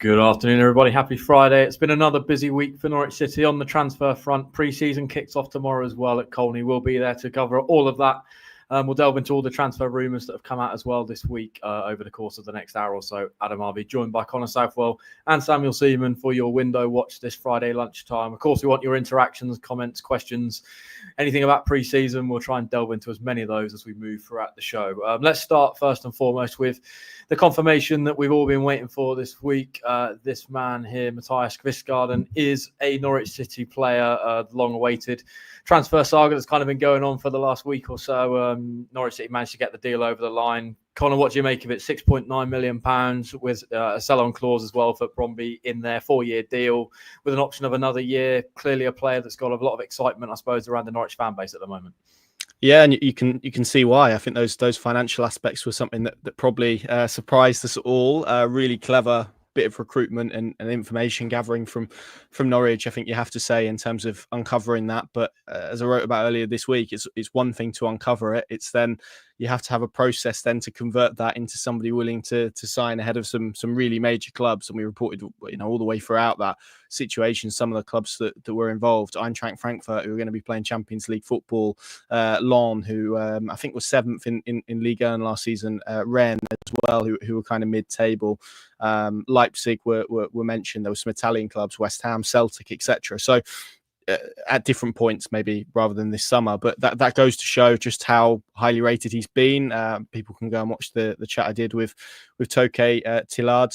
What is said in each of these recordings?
Good afternoon, everybody. Happy Friday. It's been another busy week for Norwich City on the transfer front. Pre-season kicks off tomorrow as well at Colney. We'll be there to cover all of that. We'll delve into all the transfer rumours that have come out as well this week over the course of the next hour or so. Adam Harvey joined by Southwell and Samuel Seaman for your window watch this Friday lunchtime. Of course, we want your interactions, comments, questions, anything about pre-season. We'll try and delve into as many of those as we move throughout the show. Let's start first and foremost with the confirmation that we've all been waiting for this week. This man here, Matias Kvistgaarden, is a Norwich City player, long awaited transfer saga that's kind of been going on for the last week or so. Norwich City managed to get the deal over the line. Connor, what do you make of it? £6.9 million with a sell-on clause as well for Bromby in their 4-year deal with an option of another year. Clearly a player that's got a lot of excitement, I suppose, around the Norwich fan base at the moment. Yeah, and you can see why. I think those financial aspects were something that probably surprised us all. Really clever bit of recruitment and information gathering from Norwich, I think you have to say, in terms of uncovering that. But as I wrote about earlier this week, it's one thing to uncover it. It's then you have to have a process then to convert that into somebody willing to sign ahead of some really major clubs. And we reported, all the way throughout that situation, some of the clubs that were involved. Eintracht Frankfurt, who are going to be playing Champions League football, Lyon, who I think was 7th in Ligue 1 last season, Rennes as well, who were kind of mid-table. Leipzig were mentioned. There were some Italian clubs, West Ham, Celtic, etc. So at different points, maybe rather than this summer, but that goes to show just how highly rated he's been. People can go and watch the chat I did with Toke Tillard,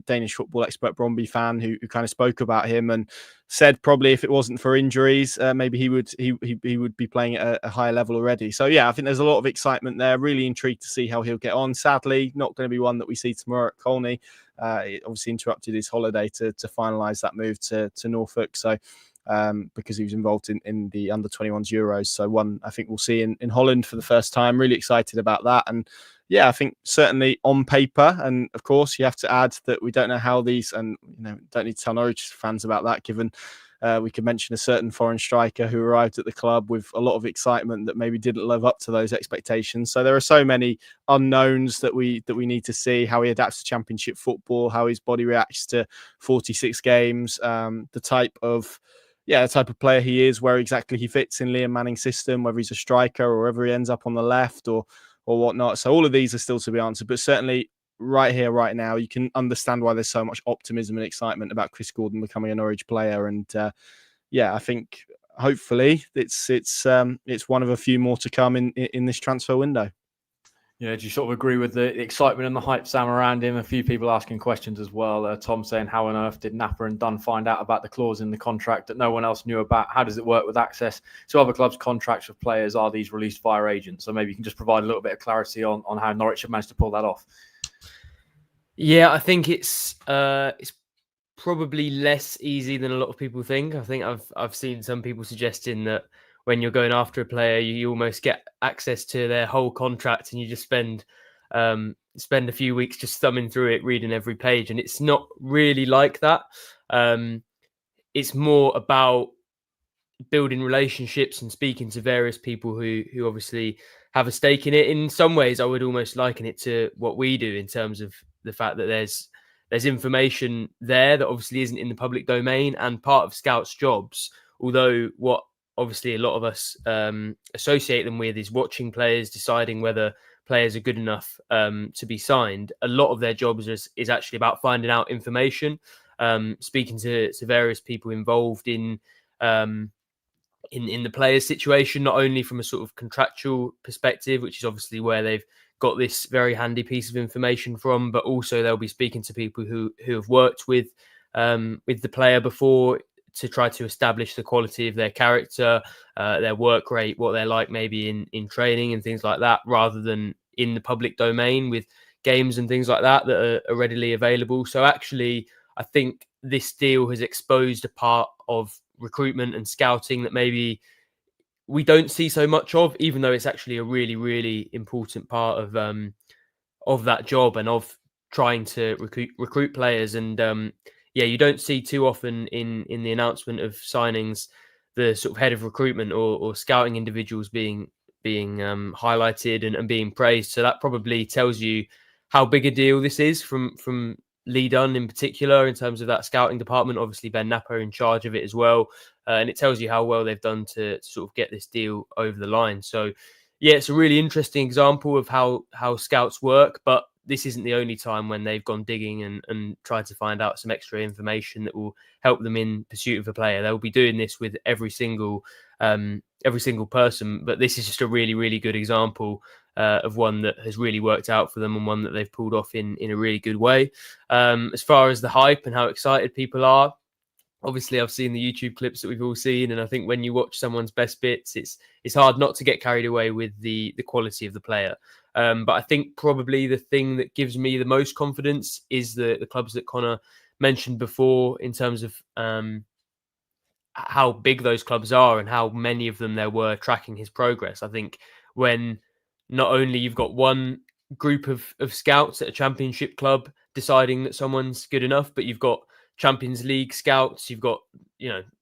Danish football expert, Bromby fan, who kind of spoke about him and said probably if it wasn't for injuries, maybe he would be playing at a higher level already. So yeah, I think there's a lot of excitement there. Really intrigued to see how he'll get on. Sadly, not going to be one that we see tomorrow at Colney. It obviously interrupted his holiday to finalise that move to Norfolk. So. Because he was involved in the under-21s Euros. So one I think we'll see in Holland for the first time. Really excited about that. And yeah, I think certainly on paper, and of course you have to add that we don't know how these, and don't need to tell Norwich fans about that, given we could mention a certain foreign striker who arrived at the club with a lot of excitement that maybe didn't live up to those expectations. So there are so many unknowns that we need to see, how he adapts to Championship football, how his body reacts to 46 games, the type of player he is, where exactly he fits in Liam Manning's system, whether he's a striker or whether he ends up on the left or whatnot. So all of these are still to be answered. But certainly right here, right now, you can understand why there's so much optimism and excitement about Kvistgaarden becoming a Norwich player. And I think hopefully it's one of a few more to come in this transfer window. Yeah, do you sort of agree with the excitement and the hype, Sam, around him? A few people asking questions as well. Tom saying, how on earth did Napper and Dunn find out about the clause in the contract that no one else knew about? How does it work with access to other clubs' contracts with players? Are these released via agents? So maybe you can just provide a little bit of clarity on how Norwich have managed to pull that off. Yeah, I think it's probably less easy than a lot of people think. I think I've seen some people suggesting that when you're going after a player, you almost get access to their whole contract and you just spend a few weeks just thumbing through it, reading every page. And it's not really like that. It's more about building relationships and speaking to various people who obviously have a stake in it. In some ways, I would almost liken it to what we do in terms of the fact that there's information there that obviously isn't in the public domain, and part of scouts' jobs, although what obviously a lot of us associate them with is watching players, deciding whether players are good enough to be signed. A lot of their jobs is actually about finding out information, speaking to various people involved in the player's situation, not only from a sort of contractual perspective, which is obviously where they've got this very handy piece of information from, but also they'll be speaking to people who have worked with the player before, to try to establish the quality of their character, their work rate, what they're like maybe in training and things like that, rather than in the public domain with games and things like that are readily available. So actually, I think this deal has exposed a part of recruitment and scouting that maybe we don't see so much of, even though it's actually a really, really important part of that job and of trying to recruit players. And you don't see too often in the announcement of signings the sort of head of recruitment or scouting individuals being highlighted and being praised. So that probably tells you how big a deal this is from Lee Dunn in particular in terms of that scouting department. Obviously, Ben Napper in charge of it as well. And it tells you how well they've done to sort of get this deal over the line. So, yeah, it's a really interesting example of how scouts work. But this isn't the only time when they've gone digging and tried to find out some extra information that will help them in pursuit of a player. They'll be doing this with every single person. But this is just a really, really good example of one that has really worked out for them and one that they've pulled off in a really good way. As far as the hype and how excited people are, obviously I've seen the YouTube clips that we've all seen, and I think when you watch someone's best bits, it's hard not to get carried away with the quality of the player. But I think probably the thing that gives me the most confidence is the clubs that Connor mentioned before in terms of how big those clubs are and how many of them there were tracking his progress. I think when not only you've got one group of scouts at a championship club deciding that someone's good enough, but you've got Champions League scouts, you've got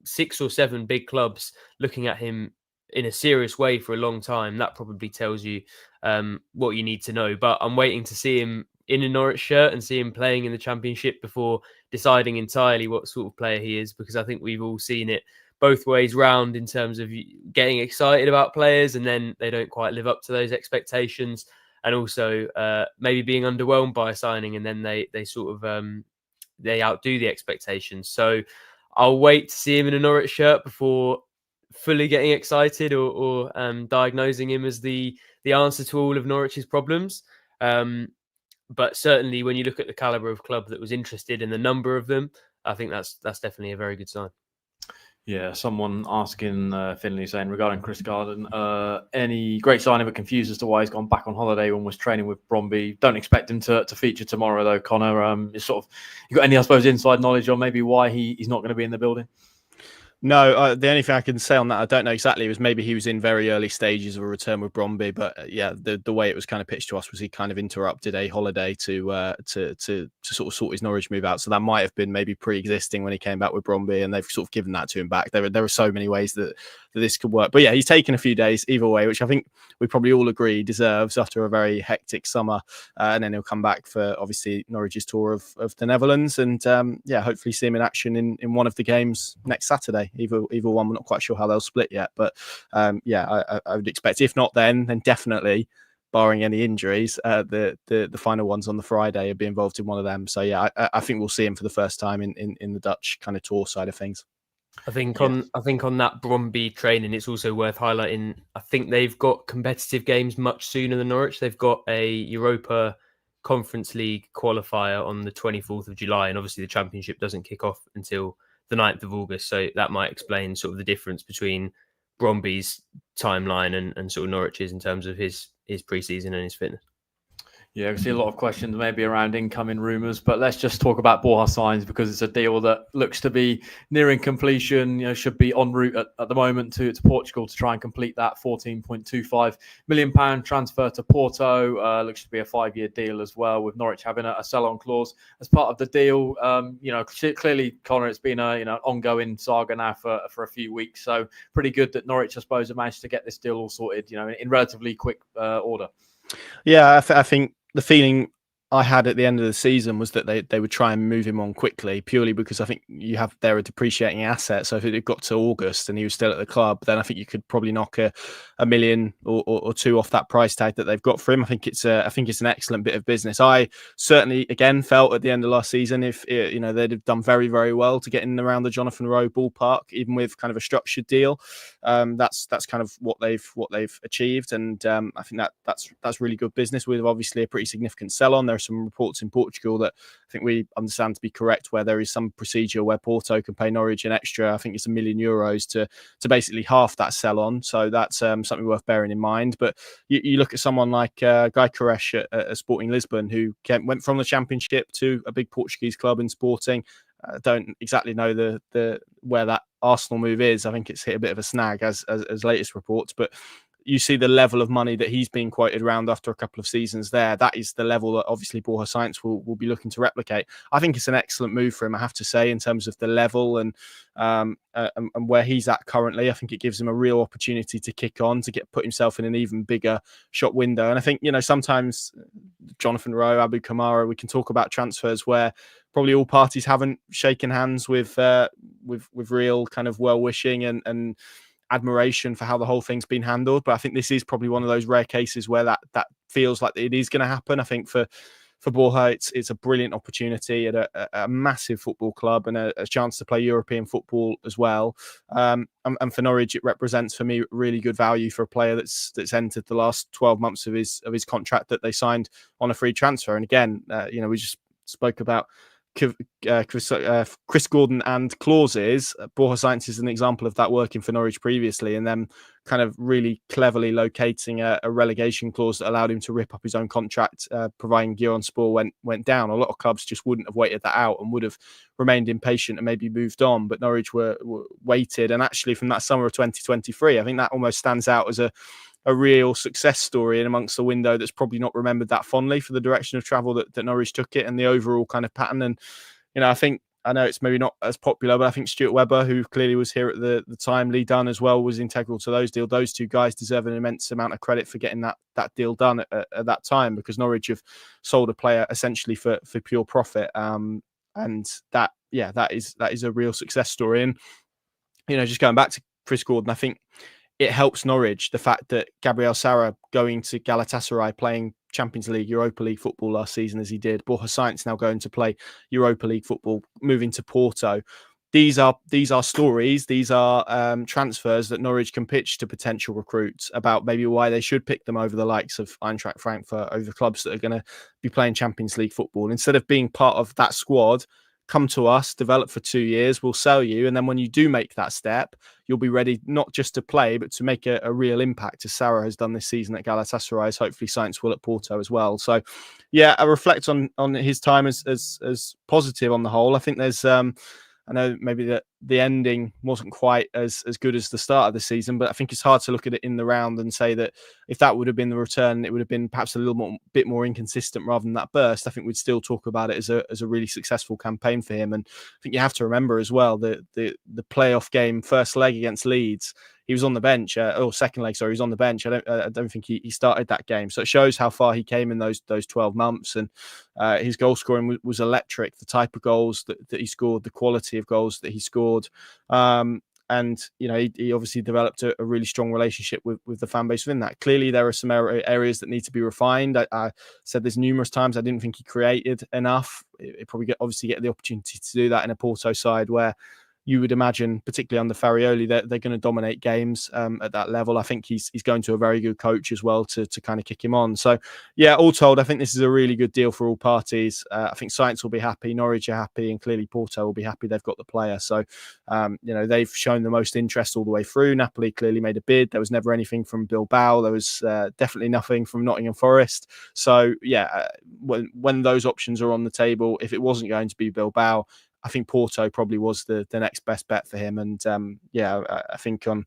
6 or 7 big clubs looking at him in a serious way for a long time. That probably tells you what you need to know. But I'm waiting to see him in a Norwich shirt and see him playing in the Championship before deciding entirely what sort of player he is, because I think we've all seen it both ways round in terms of getting excited about players and then they don't quite live up to those expectations, and also maybe being underwhelmed by a signing and then they sort of they outdo the expectations. So I'll wait to see him in a Norwich shirt before fully getting excited or diagnosing him as the answer to all of Norwich's problems. But certainly when you look at the calibre of club that was interested in the number of them, I think that's definitely a very good sign. Yeah, someone asking Finley saying regarding Kvistgaarden, any great sign of it confused as to why he's gone back on holiday when was training with Bromby. Don't expect him to feature tomorrow though, Connor. You got any, I suppose, inside knowledge on maybe why he's not going to be in the building? No, the only thing I can say on that, I don't know exactly, was maybe he was in very early stages of a return with Bromby, but the way it was kind of pitched to us was he kind of interrupted a holiday to sort of sort his Norwich move out. So that might have been maybe pre-existing when he came back with Bromby, and they've sort of given that to him back. There are so many ways that this could work, but yeah, he's taken a few days either way, which I think we probably all agree deserves after a very hectic summer, and then he'll come back for obviously Norwich's tour of the Netherlands, and hopefully see him in action in one of the games next Saturday. Either one, we're not quite sure how they'll split yet, but I would expect, if not then definitely, barring any injuries, the final ones on the Friday will be involved in one of them. So yeah, I think we'll see him for the first time in the Dutch kind of tour side of things. I think on that Bromby training, it's also worth highlighting, I think they've got competitive games much sooner than Norwich. They've got a Europa Conference League qualifier on the 24th of July, and obviously the Championship doesn't kick off until the 9th of August. So that might explain sort of the difference between Bromby's timeline and sort of Norwich's in terms of his pre-season and his fitness. Yeah, I see a lot of questions maybe around incoming rumours, but let's just talk about Borja Sainz, because it's a deal that looks to be nearing completion. Should be en route at the moment to Portugal to try and complete that £14.25 million transfer to Porto. Looks to be a 5-year deal as well, with Norwich having a sell-on clause as part of the deal. Clearly, Connor, it's been an ongoing saga now for a few weeks. So pretty good that Norwich, I suppose, have managed to get this deal all sorted, in relatively quick order. Yeah, I think the feeling I had at the end of the season was that they would try and move him on quickly, purely because I think you have there a depreciating asset. So if it got to August and he was still at the club, then I think you could probably knock a million or two off that price tag that they've got for him. I think it's an excellent bit of business. I certainly again felt at the end of last season, if they'd have done very, very well to get in and around the Jonathan Rowe ballpark, even with kind of a structured deal. That's kind of what they've achieved, and I think that's really good business, with obviously a pretty significant sell on. There are some reports in Portugal that I think we understand to be correct, where there is some procedure where Porto can pay Norwich an extra, I think it's €1 million to basically half that sell on. So that's something worth bearing in mind. But you look at someone like Guy Koresh at Sporting Lisbon, who went from the Championship to a big Portuguese club in Sporting. Don't exactly know the where that Arsenal move is. I think it's hit a bit of a snag as latest reports, but you see the level of money that he's been quoted around after a couple of seasons there. That is the level that obviously Borja Sainz will be looking to replicate. I think it's an excellent move for him, I have to say, in terms of the level and where he's at currently. I think it gives him a real opportunity to kick on, to put himself in an even bigger shop window. And I think, sometimes Jonathan Rowe, Abu Kamara, we can talk about transfers where probably all parties haven't shaken hands with real kind of well-wishing and admiration for how the whole thing's been handled. But I think this is probably one of those rare cases where that feels like it is going to happen. I think for Borja, it's a brilliant opportunity at a massive football club and a chance to play European football as well. And for Norwich, it represents for me really good value for a player that's entered the last 12 months of his contract that they signed on a free transfer. And again, we just spoke about Kvistgaarden and clauses. Borja Sainz is an example of that working for Norwich previously, and then kind of really cleverly locating a relegation clause that allowed him to rip up his own contract, providing Gironspor went down. A lot of clubs just wouldn't have waited that out and would have remained impatient and maybe moved on, but Norwich were waited. And actually, from that summer of 2023, I think that almost stands out as a real success story in amongst the window that's probably not remembered that fondly for the direction of travel that Norwich took it and the overall kind of pattern. And, I know it's maybe not as popular, but I think Stuart Webber, who clearly was here at the time, Lee Dunn as well, was integral to those deals. Those two guys deserve an immense amount of credit for getting that deal done at that time, because Norwich have sold a player essentially for pure profit. And that is a real success story. And, just going back to Kvistgaarden, I think it helps Norwich, the fact that Gabriel Sara going to Galatasaray, playing Champions League, Europa League football last season as he did. Borja Sainz now going to play Europa League football, moving to Porto. These are stories, these are transfers that Norwich can pitch to potential recruits about maybe why they should pick them over the likes of Eintracht Frankfurt, over clubs that are going to be playing Champions League football. Instead of being part of that squad, come to us, develop for 2 years, we'll sell you. And then when you do make that step, you'll be ready not just to play, but to make a real impact, as Sarah has done this season at Galatasaray, as hopefully Sainz will at Porto as well. So, yeah, I reflect on his time as positive on the whole. I think there's, I know maybe the ending wasn't quite as good as the start of the season, but I think it's hard to look at it in the round and say that if that would have been the return, it would have been perhaps a bit more inconsistent rather than that burst. I think we'd still talk about it as a really successful campaign for him. And I think you have to remember as well the playoff game, first leg against Leeds, he was on the bench, second leg, sorry, he was on the bench. I don't think he started that game. So it shows how far he came in those 12 months. And his goal scoring was electric, the type of goals that he scored, the quality of goals that he scored. And, he obviously developed a really strong relationship with the fan base within that. Clearly, there are some areas that need to be refined. I said this numerous times. I didn't think he created enough. It probably obviously get the opportunity to do that in a Porto side where you would imagine, particularly under Farioli, they're going to dominate games at that level. I think he's going to a very good coach as well to kind of kick him on. So, yeah, all told, I think this is a really good deal for all parties. I think Sainz will be happy, Norwich are happy, and clearly Porto will be happy they've got the player. So, they've shown the most interest all the way through. Napoli clearly made a bid. There was never anything from Bilbao. There was definitely nothing from Nottingham Forest. So, yeah, when those options are on the table, if it wasn't going to be Bilbao, I think Porto probably was the next best bet for him. And I think on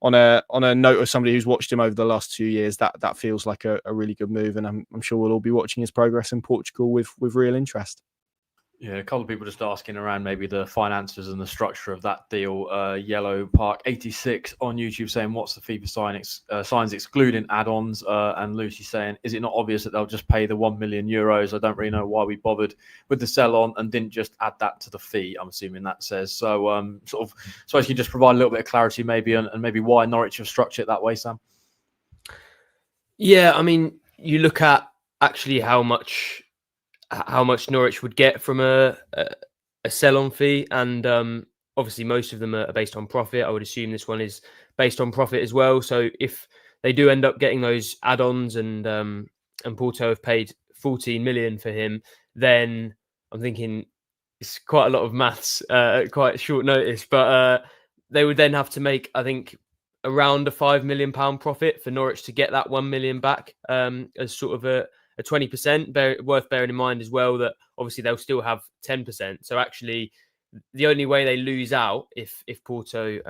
a note of somebody who's watched him over the last 2 years, that feels like a really good move. And I'm sure we'll all be watching his progress in Portugal with real interest. Yeah, a couple of people just asking around maybe the finances and the structure of that deal. Yellow Park 86 on YouTube saying, what's the fee for signs excluding add-ons? And Lucy saying, is it not obvious that they'll just pay the €1 million? I don't really know why we bothered with the sell-on and didn't just add that to the fee, I'm assuming that says. So so if you just provide a little bit of clarity maybe and maybe why Norwich have structured it that way, Sam? Yeah, I mean, you look at actually how much Norwich would get from a sell-on fee, and obviously most of them are based on profit. I would assume this one is based on profit as well. So if they do end up getting those add-ons and Porto have paid 14 million for him, then I'm thinking it's quite a lot of maths at quite short notice. But they would then have to make, I think, around a £5 million profit for Norwich to get that 1 million back as sort of a 20%. Worth bearing in mind as well that obviously they'll still have 10%. So actually, the only way they lose out if Porto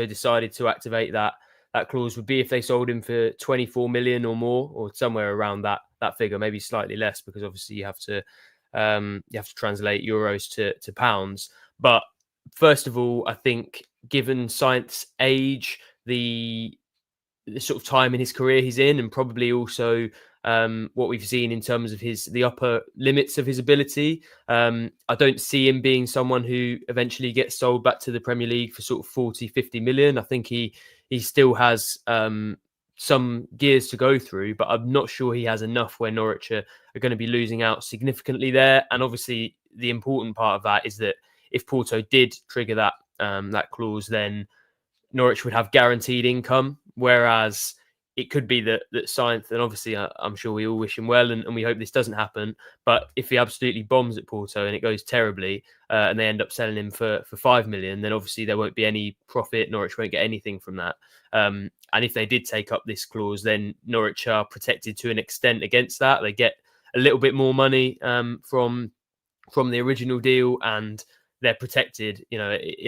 decided to activate that that clause would be if they sold him for 24 million or more, or somewhere around that figure, maybe slightly less, because obviously you have to translate euros to pounds. But first of all, I think given Sainz's age, the sort of time in his career he's in, and probably also what we've seen in terms of the upper limits of his ability, I don't see him being someone who eventually gets sold back to the Premier League for sort of 40, 50 million. I think he still has some gears to go through, but I'm not sure he has enough where Norwich are going to be losing out significantly there. And obviously the important part of that is that if Porto did trigger that clause, then Norwich would have guaranteed income, whereas it could be that Sainz, and obviously I'm sure we all wish him well, and we hope this doesn't happen, but if he absolutely bombs at Porto and it goes terribly, and they end up selling him for 5 million, then obviously there won't be any profit. Norwich won't get anything from that. And if they did take up this clause, then Norwich are protected to an extent against that. They get a little bit more money from the original deal, and they're protected, in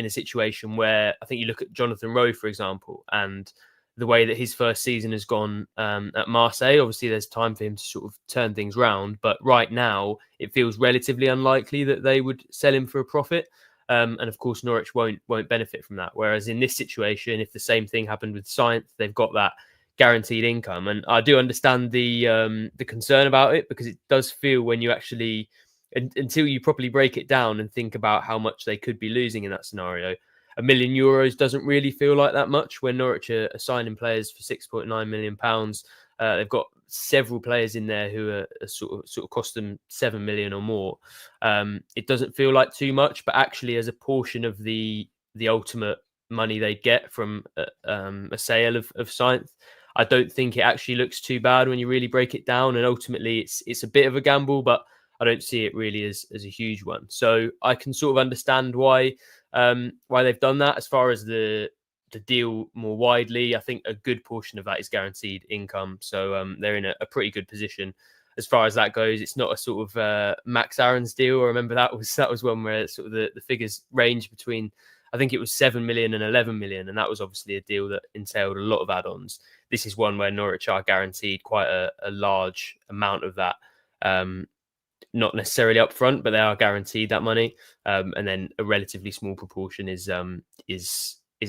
a situation where I think you look at Jonathan Rowe, for example, and the way that his first season has gone at Marseille. Obviously, there's time for him to sort of turn things round, but right now it feels relatively unlikely that they would sell him for a profit. And of course, Norwich won't benefit from that. Whereas in this situation, if the same thing happened with Sainz, they've got that guaranteed income. And I do understand the concern about it, because it does feel, when you actually, until you properly break it down and think about how much they could be losing in that scenario, €1 million doesn't really feel like that much when Norwich are signing players for £6.9 million. They've got several players in there who are sort of cost them 7 million or more. It doesn't feel like too much, but actually, as a portion of the ultimate money they get from a sale of Sainz, I don't think it actually looks too bad when you really break it down. And ultimately, it's a bit of a gamble, but I don't see it really as a huge one. So I can sort of understand why they've done that. As far as the deal more widely, I think a good portion of that is guaranteed income. So they're in a pretty good position as far as that goes. It's not a sort of Max Aaron's deal. I remember that was one where sort of the figures range between, I think it was 7 million and 11 million. And that was obviously a deal that entailed a lot of add-ons. This is one where Norwich are guaranteed quite a large amount of that. Not necessarily up front, but they are guaranteed that money. And then a relatively small proportion is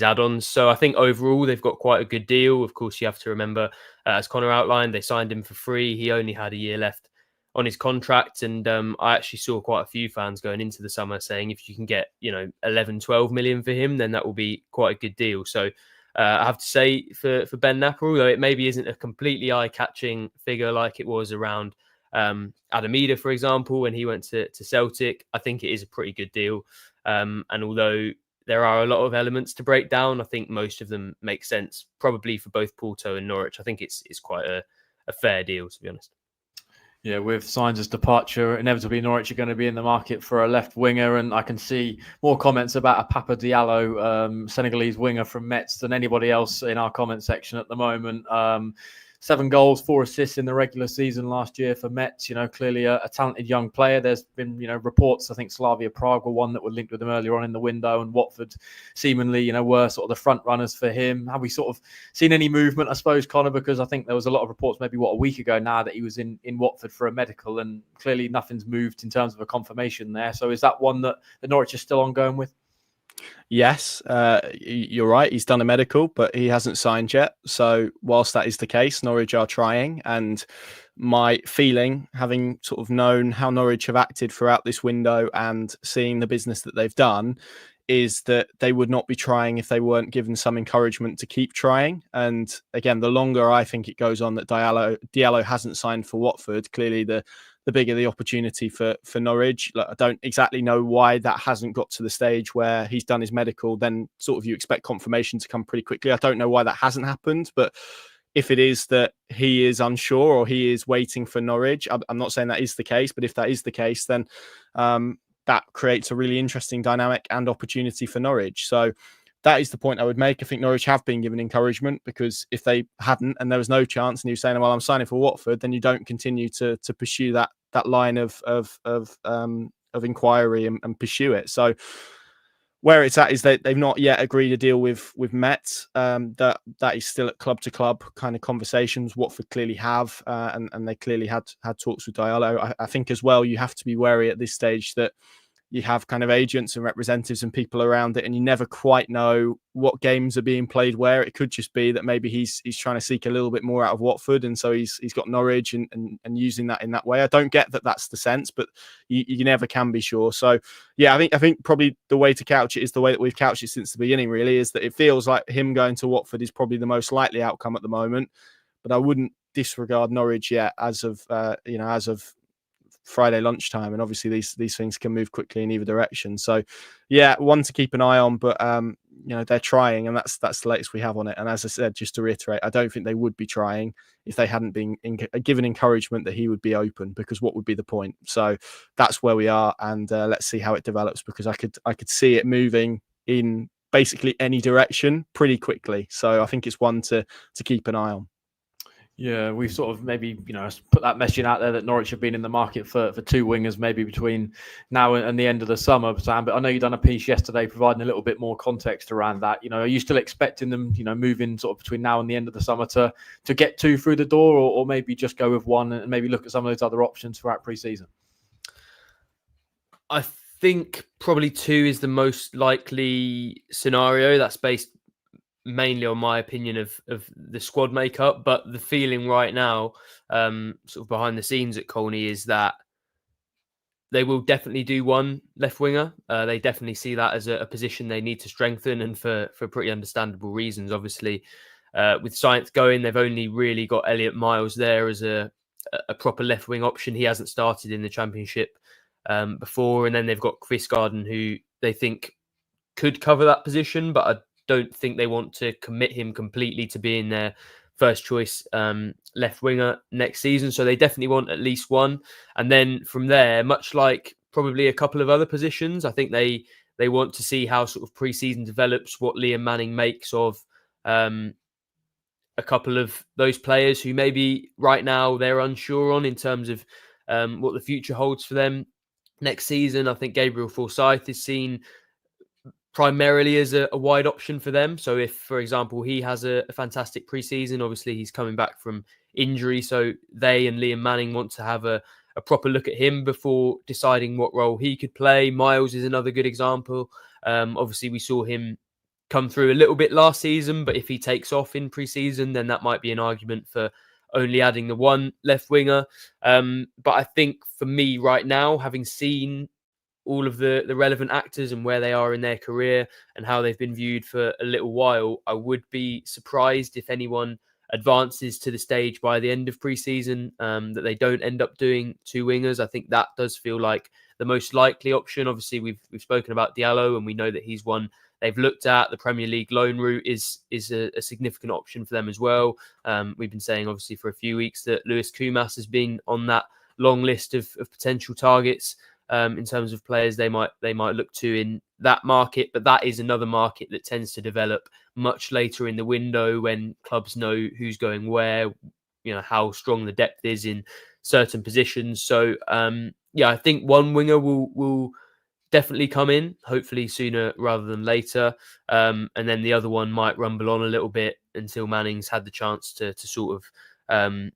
add-ons. So I think overall they've got quite a good deal. Of course, you have to remember, as Connor outlined, they signed him for free. He only had a year left on his contract. And I actually saw quite a few fans going into the summer saying if you can get 11, 12 million for him, then that will be quite a good deal. So I have to say for Ben Napper, although it maybe isn't a completely eye-catching figure like it was around Adam Ida, for example, when he went to Celtic, I think it is a pretty good deal. And although there are a lot of elements to break down, I think most of them make sense, probably for both Porto and Norwich. I think it's quite a fair deal, to be honest. Yeah, with Sainz's departure, inevitably Norwich are going to be in the market for a left winger, and I can see more comments about a Pape Diallo, Senegalese winger from Metz, than anybody else in our comment section at the moment. 7 goals, 4 assists in the regular season last year for Metz. Clearly a talented young player. There's been, reports, I think Slavia Prague were one that were linked with him earlier on in the window, and Watford seemingly, were sort of the front runners for him. Have we sort of seen any movement, I suppose, Connor? Because I think there was a lot of reports maybe, a week ago now, that he was in Watford for a medical, and clearly nothing's moved in terms of a confirmation there. So is that one that the Norwich is still ongoing with? Yes, you're right. He's done a medical, but he hasn't signed yet. So whilst that is the case, Norwich are trying. And my feeling, having sort of known how Norwich have acted throughout this window and seeing the business that they've done, is that they would not be trying if they weren't given some encouragement to keep trying. And again, the longer I think it goes on that Diallo hasn't signed for Watford, clearly the bigger the opportunity for Norwich. I don't exactly know why that hasn't got to the stage where he's done his medical, then sort of you expect confirmation to come pretty quickly. I don't know why that hasn't happened, but if it is that he is unsure or he is waiting for Norwich, I'm not saying that is the case, but if that is the case, then that creates a really interesting dynamic and opportunity for Norwich. So that is the point I would make. I think Norwich have been given encouragement, because if they hadn't and there was no chance and you were saying, well, I'm signing for Watford, then you don't continue to pursue that line of inquiry and pursue it. So where it's at is that they've not yet agreed a deal with Met. That is still at club to club kind of conversations. Watford clearly have, and they clearly had talks with Diallo. I think as well, you have to be wary at this stage that you have kind of agents and representatives and people around it, and you never quite know what games are being played where. It could just be that maybe he's trying to seek a little bit more out of Watford, and so he's got Norwich and using that in that way. I don't get that that's the sense, but you never can be sure. So yeah, I think probably the way to couch it is the way that we've couched it since the beginning, really, is that it feels like him going to Watford is probably the most likely outcome at the moment, but I wouldn't disregard Norwich yet as of Friday lunchtime, and obviously these things can move quickly in either direction. So yeah, one to keep an eye on, but they're trying, and that's the latest we have on it. And as I said, just to reiterate, I don't think they would be trying if they hadn't been given encouragement that he would be open, because what would be the point? So that's where we are, and let's see how it develops, because I could see it moving in basically any direction pretty quickly. So I think it's one to keep an eye on. Yeah, we've sort of maybe, put that messaging out there that Norwich have been in the market for two wingers maybe between now and the end of the summer, Sam. But I know you've done a piece yesterday providing a little bit more context around that. Are you still expecting them, moving sort of between now and the end of the summer to get two through the door, or maybe just go with one and maybe look at some of those other options throughout pre-season? I think probably two is the most likely scenario. That's based mainly on my opinion of the squad makeup, but the feeling right now, sort of behind the scenes at Colney, is that they will definitely do one left winger. They definitely see that as a position they need to strengthen, and for pretty understandable reasons. Obviously, with Sainz going, they've only really got Elliot Miles there as a proper left wing option. He hasn't started in the Championship before, and then they've got Kvistgaarden, who they think could cover that position, but I don't think they want to commit him completely to being their first choice left winger next season. So they definitely want at least one. And then from there, much like probably a couple of other positions, I think they want to see how sort of pre-season develops, what Liam Manning makes of a couple of those players who maybe right now they're unsure on in terms of what the future holds for them next season. I think Gabriel Forsyth is seen primarily as a wide option for them. So if, for example, he has a fantastic preseason, obviously he's coming back from injury, so they and Liam Manning want to have a proper look at him before deciding what role he could play. Miles is another good example. Obviously we saw him come through a little bit last season, but if he takes off in preseason, then that might be an argument for only adding the one left winger. But I think for me right now, having seen all of the relevant actors and where they are in their career and how they've been viewed for a little while, I would be surprised if anyone advances to the stage by the end of pre-season that they don't end up doing two wingers. I think that does feel like the most likely option. Obviously, we've spoken about Diallo, and we know that he's one they've looked at. The Premier League loan route is a significant option for them as well. We've been saying, obviously, for a few weeks that Lewis Kumas has been on that long list of potential targets in terms of players they might look to in that market. But that is another market that tends to develop much later in the window when clubs know who's going where, how strong the depth is in certain positions. So, I think one winger will definitely come in, hopefully sooner rather than later. And then the other one might rumble on a little bit until Manning's had the chance to sort of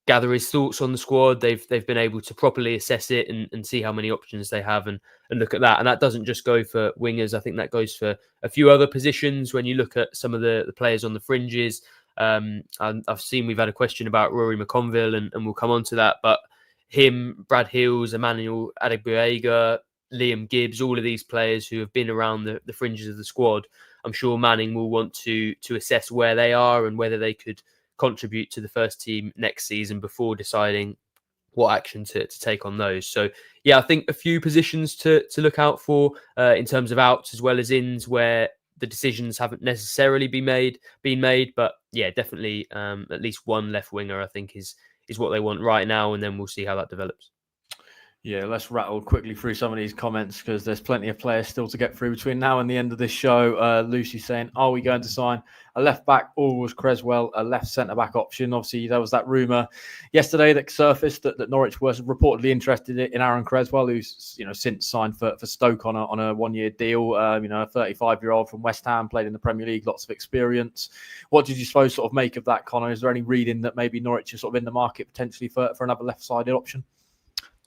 gather his thoughts on the squad. They've been able to properly assess it and see how many options they have and look at that. And that doesn't just go for wingers. I think that goes for a few other positions. When you look at some of the players on the fringes, and I've seen we've had a question about Rory McConville, and we'll come on to that. But him, Brad Hills, Emmanuel Adebuega, Liam Gibbs, all of these players who have been around the fringes of the squad, I'm sure Manning will want to assess where they are and whether they could contribute to the first team next season before deciding what action to take on those. So I think a few positions to look out for in terms of outs as well as ins, where the decisions haven't necessarily been made. But definitely at least one left winger I think is what they want right now, and then we'll see how that develops. Yeah, let's rattle quickly through some of these comments because there's plenty of players still to get through between now and the end of this show. Lucy saying, are we going to sign a left back or was Creswell a left centre back option? Obviously, there was that rumour yesterday that surfaced that Norwich was reportedly interested in Aaron Creswell, who's since signed for Stoke on a 1-year deal. A 35-year-old from West Ham, played in the Premier League, lots of experience. What did you suppose sort of make of that, Connor? Is there any reading that maybe Norwich is sort of in the market potentially for another left-sided option?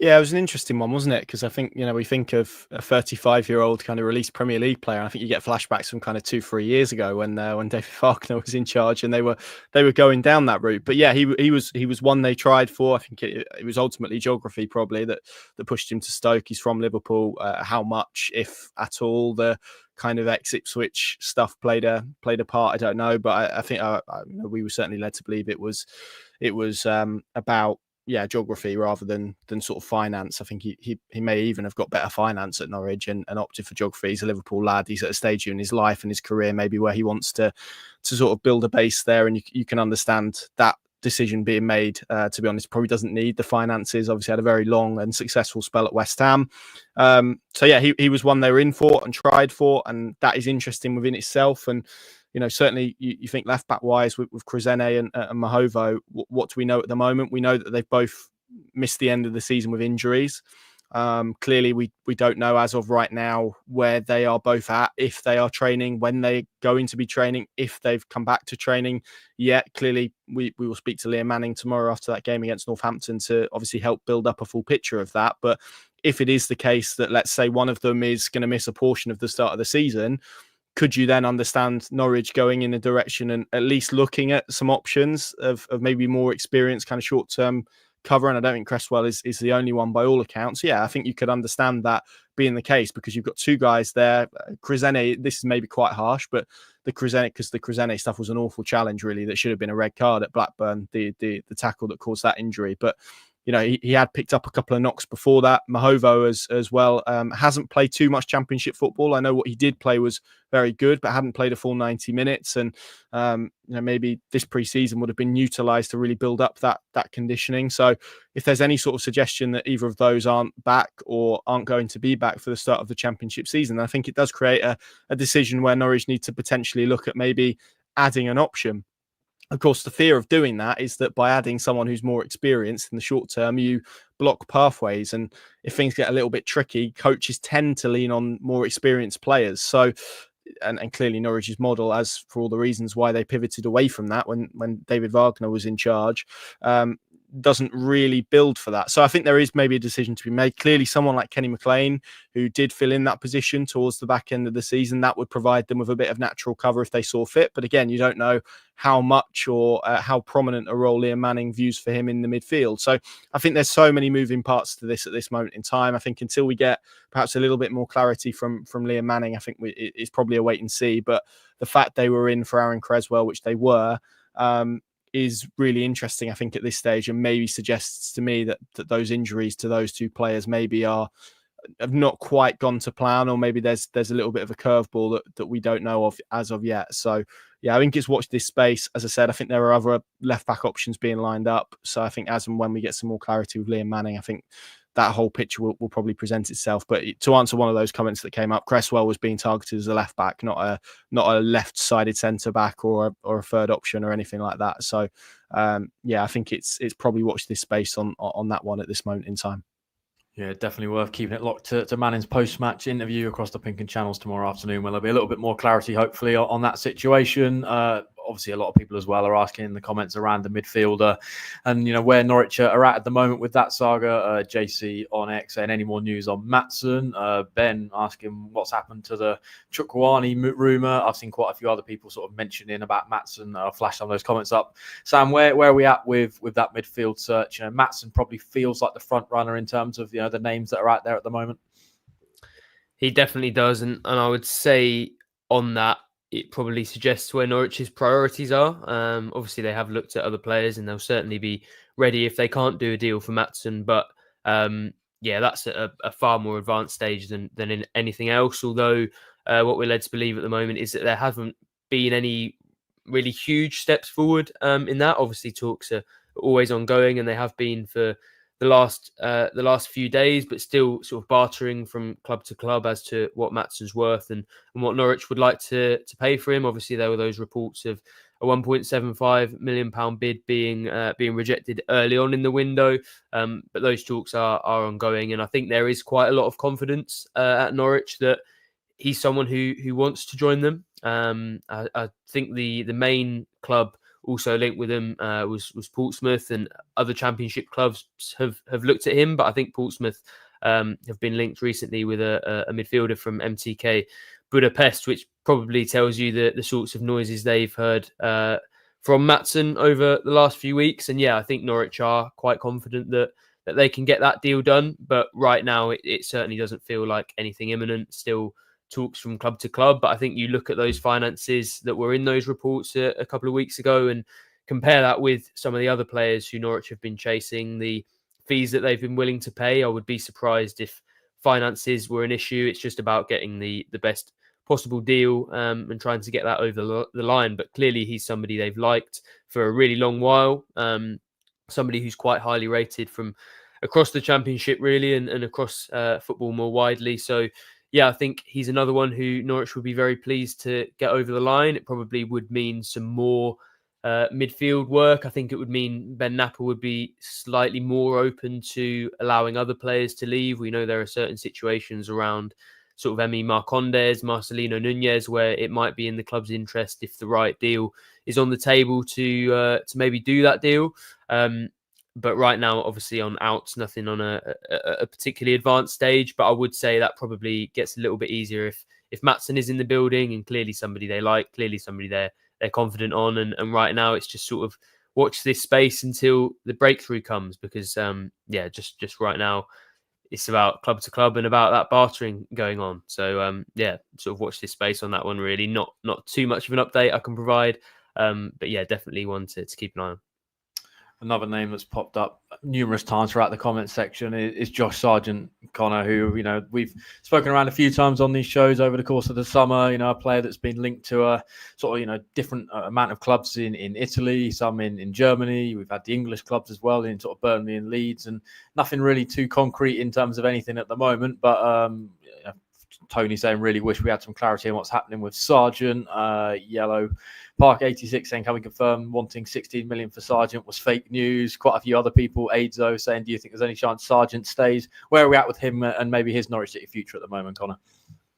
Yeah, it was an interesting one, wasn't it? Because I think, we think of a 35-year-old kind of released Premier League player. I think you get flashbacks from kind of 2-3 years ago when David Farkner was in charge and they were going down that route. But yeah, he was one they tried for. I think it was ultimately geography probably that pushed him to Stoke. He's from Liverpool. How much, if at all, the kind of ex-Ipswich stuff played a part, I don't know. But I think we were certainly led to believe it was about geography rather than sort of finance. I think he may even have got better finance at Norwich and opted for geography. He's a Liverpool lad. He's at a stage in his life and his career maybe where he wants to sort of build a base there, and you can understand that decision being made. To be honest, probably doesn't need the finances. Obviously had a very long and successful spell at West Ham. So yeah, he was one they were in for and tried for, and that is interesting within itself. And certainly you think left back wise with Krezene and Mahovo, what do we know at the moment? We know that they've both missed the end of the season with injuries. Clearly, we don't know as of right now where they are both at, if they are training, when they're going to be training, if they've come back to training yet. Clearly, we will speak to Liam Manning tomorrow after that game against Northampton to obviously help build up a full picture of that. But if it is the case that, let's say, one of them is going to miss a portion of the start of the season, could you then understand Norwich going in a direction and at least looking at some options of maybe more experienced kind of short-term cover? And I don't think Creswell is the only one by all accounts. Yeah, I think you could understand that being the case because you've got two guys there. Krezene, this is maybe quite harsh, but the Krezene stuff was an awful challenge, really, that should have been a red card at Blackburn, the tackle that caused that injury. But he had picked up a couple of knocks before that. Mahovo as well hasn't played too much Championship football. I know what he did play was very good, but hadn't played a full 90 minutes. And maybe this pre-season would have been utilised to really build up that conditioning. So if there's any sort of suggestion that either of those aren't back or aren't going to be back for the start of the Championship season, I think it does create a decision where Norwich need to potentially look at maybe adding an option. Of course, the fear of doing that is that by adding someone who's more experienced in the short term, you block pathways. And if things get a little bit tricky, coaches tend to lean on more experienced players. So, and clearly Norwich's model, as for all the reasons why they pivoted away from that when David Wagner was in charge, doesn't really build for that. So I think there is maybe a decision to be made. Clearly, someone like Kenny McLean, who did fill in that position towards the back end of the season, that would provide them with a bit of natural cover if they saw fit. But again, you don't know how much or how prominent a role Liam Manning views for him in the midfield. So I think there's so many moving parts to this at this moment in time. I think until we get perhaps a little bit more clarity from Liam Manning, I think it's probably a wait and see. But the fact they were in for Aaron Creswell, which they were, is really interesting, I think, at this stage, and maybe suggests to me that those injuries to those two players maybe have not quite gone to plan, or maybe there's a little bit of a curveball that we don't know of as of yet. So yeah, I think it's watch this space. As I said, I think there are other left back options being lined up. So I think as and when we get some more clarity with Liam Manning, I think that whole picture will probably present itself. But to answer one of those comments that came up, Creswell was being targeted as a left back, not a left-sided centre back or a third option or anything like that. So I think it's probably watch this space on that one at this moment in time. Yeah, definitely worth keeping it locked to Manning's post-match interview across the Pink and Channels tomorrow afternoon, where there'll be a little bit more clarity, hopefully, on that situation. Obviously, a lot of people as well are asking in the comments around the midfielder and, where Norwich are at the moment with that saga. JC on X saying any more news on Mattsson. Ben asking what's happened to the Chukwueze rumour. I've seen quite a few other people sort of mentioning about Mattsson. I'll flash some of those comments up. Sam, where are we at with that midfield search? Mattsson probably feels like the front runner in terms of the names that are out there at the moment. He definitely does. And I would say on that, it probably suggests where Norwich's priorities are. Obviously, they have looked at other players and they'll certainly be ready if they can't do a deal for Mattsson. But that's a far more advanced stage than in anything else. Although what we're led to believe at the moment is that there haven't been any really huge steps forward in that. Obviously, talks are always ongoing and they have been for the last few days, but still sort of bartering from club to club as to what Matsson's worth and what Norwich would like to pay for him. Obviously, there were those reports of a £1.75 million bid being rejected early on in the window, but those talks are ongoing, and I think there is quite a lot of confidence at Norwich that he's someone who wants to join them. I think the main club also linked with him was Portsmouth, and other Championship clubs have looked at him. But I think Portsmouth have been linked recently with a midfielder from MTK Budapest, which probably tells you the sorts of noises they've heard from Mattsson over the last few weeks. And yeah, I think Norwich are quite confident that they can get that deal done. But right now, it certainly doesn't feel like anything imminent. Still talks from club to club, but I think you look at those finances that were in those reports a couple of weeks ago and compare that with some of the other players who Norwich have been chasing, the fees that they've been willing to pay. I would be surprised if finances were an issue. It's just about getting the best possible deal and trying to get that over the line. But clearly he's somebody they've liked for a really long while, somebody who's quite highly rated from across the Championship really and across football more widely. So yeah, I think he's another one who Norwich would be very pleased to get over the line. It probably would mean some more midfield work. I think it would mean Ben Napper would be slightly more open to allowing other players to leave. We know there are certain situations around sort of Emi Marcondes, Marcelino Nunez, where it might be in the club's interest if the right deal is on the table to maybe do that deal. But right now, obviously on outs, nothing on a particularly advanced stage. But I would say that probably gets a little bit easier if Mattsson is in the building and clearly somebody they like, clearly somebody they're confident on. And right now, it's just sort of watch this space until the breakthrough comes, because just right now, it's about club to club and about that bartering going on. So sort of watch this space on that one. Really, not too much of an update I can provide, but yeah, definitely one to keep an eye on. Another name that's popped up numerous times throughout the comment section is Josh Sargent, Connor, who, we've spoken around a few times on these shows over the course of the summer. A player that's been linked to a sort of, different amount of clubs in Italy, some in Germany. We've had the English clubs as well in sort of Burnley and Leeds, and nothing really too concrete in terms of anything at the moment. But Tony saying really wish we had some clarity on what's happening with Sargent. Yellow Park 86 saying, can we confirm wanting 16 million for Sargent was fake news? Quite a few other people, Aidzo, saying, do you think there's any chance Sargent stays? Where are we at with him and maybe his Norwich City future at the moment, Connor?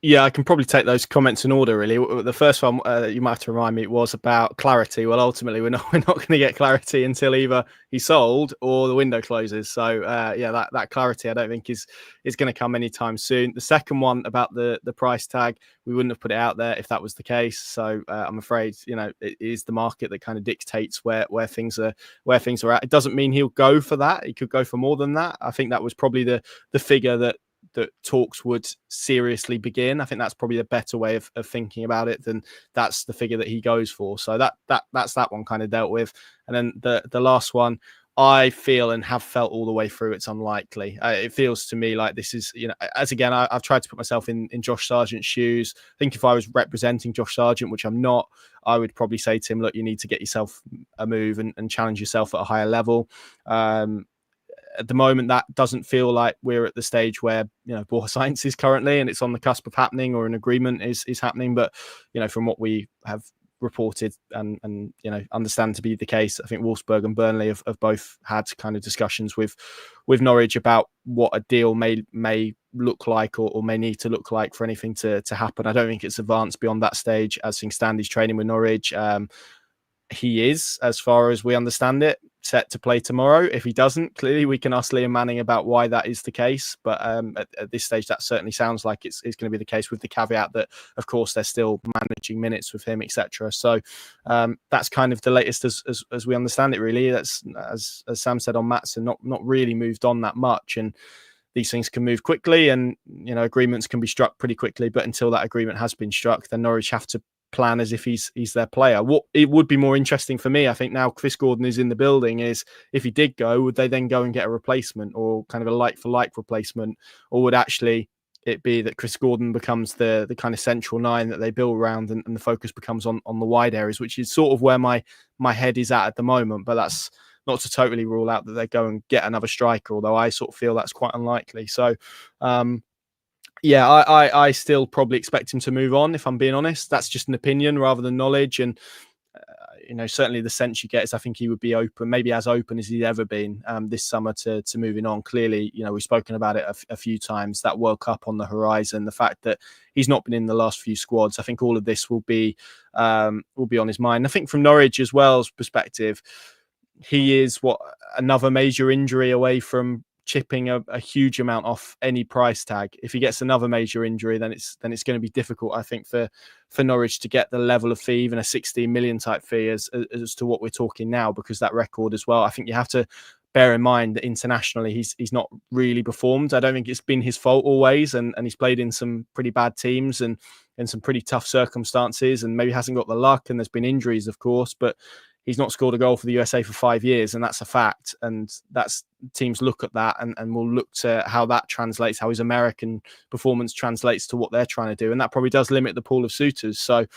Yeah, I can probably take those comments in order, really. The first one you might have to remind me was about clarity. Well, ultimately, we're not going to get clarity until either he's sold or the window closes. So, that clarity I don't think is going to come anytime soon. The second one about the price tag, we wouldn't have put it out there if that was the case. So, I'm afraid it is the market that kind of dictates where things are at. It doesn't mean he'll go for that. He could go for more than that. I think that was probably the figure that talks would seriously begin. I think that's probably a better way of thinking about it than that's the figure that he goes for. So that's that one kind of dealt with. And then the last one, I feel and have felt all the way through, it's unlikely. It feels to me like this is, as again, I've tried to put myself in Josh Sargent's shoes. I think if I was representing Josh Sargent, which I'm not, I would probably say to him, look, you need to get yourself a move and challenge yourself at a higher level. At the moment, that doesn't feel like we're at the stage where Borja Sainz is currently, and it's on the cusp of happening, or an agreement is happening. But from what we have reported and understand to be the case, I think Wolfsburg and Burnley have both had kind of discussions with Norwich about what a deal may look like or may need to look like for anything to happen. I don't think it's advanced beyond that stage. As things stand, he's training with Norwich. He is, as far as we understand it, set to play tomorrow. If he doesn't, clearly we can ask Liam Manning about why that is the case. But at this stage, that certainly sounds like it's going to be the case, with the caveat that, of course, they're still managing minutes with him, etc. So that's kind of the latest as we understand it, really. That's, as Sam said on Mattsson, not really moved on that much. And these things can move quickly and, agreements can be struck pretty quickly. But until that agreement has been struck, then Norwich have to plan as if he's their player. What it would be more interesting for me, I think, now Kvistgaarden is in the building, is if he did go, would they then go and get a replacement, or kind of a like for like replacement, or would actually it be that Kvistgaarden becomes the kind of central nine that they build around, and the focus becomes on the wide areas, which is sort of where my head is at the moment. But not to totally rule out that they go and get another striker, although I sort of feel that's quite unlikely. So, yeah, I still probably expect him to move on, if I'm being honest. That's just an opinion rather than knowledge. And, certainly the sense you get is I think he would be open, maybe as open as he's ever been this summer to moving on. Clearly, we've spoken about it a few times, that World Cup on the horizon, the fact that he's not been in the last few squads. I think all of this will be on his mind. I think from Norwich as well's perspective, he is another major injury away from chipping a huge amount off any price tag. If he gets another major injury, then it's going to be difficult, I think, for Norwich to get the level of fee, even a 16 million type fee as to what we're talking now, because that record as well. I think you have to bear in mind that internationally he's not really performed. I don't think it's been his fault always, and he's played in some pretty bad teams and in some pretty tough circumstances, and maybe hasn't got the luck, and there's been injuries, of course, but he's not scored a goal for the USA for 5 years, and that's a fact. And that's teams look at that and will look to how that translates, how his American performance translates to what they're trying to do, and that probably does limit the pool of suitors. So,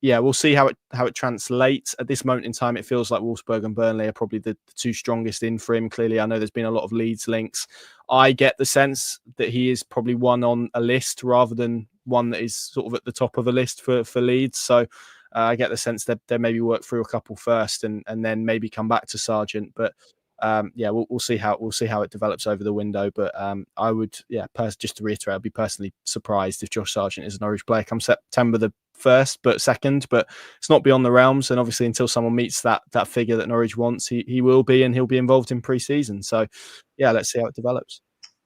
yeah, we'll see how it translates. At this moment in time, it feels like Wolfsburg and Burnley are probably the two strongest in for him. Clearly, I know there's been a lot of Leeds links. I get the sense that he is probably one on a list rather than one that is sort of at the top of a list for Leeds. So, I get the sense that they maybe work through a couple first and then maybe come back to Sargent. But yeah, we'll see how it develops over the window. But I would, just to reiterate, I'd be personally surprised if Josh Sargent is a Norwich player come September the 1st, but 2nd. But it's not beyond the realms. And obviously, until someone meets that figure that Norwich wants, he will be, and he'll be involved in pre-season. So yeah, let's see how it develops.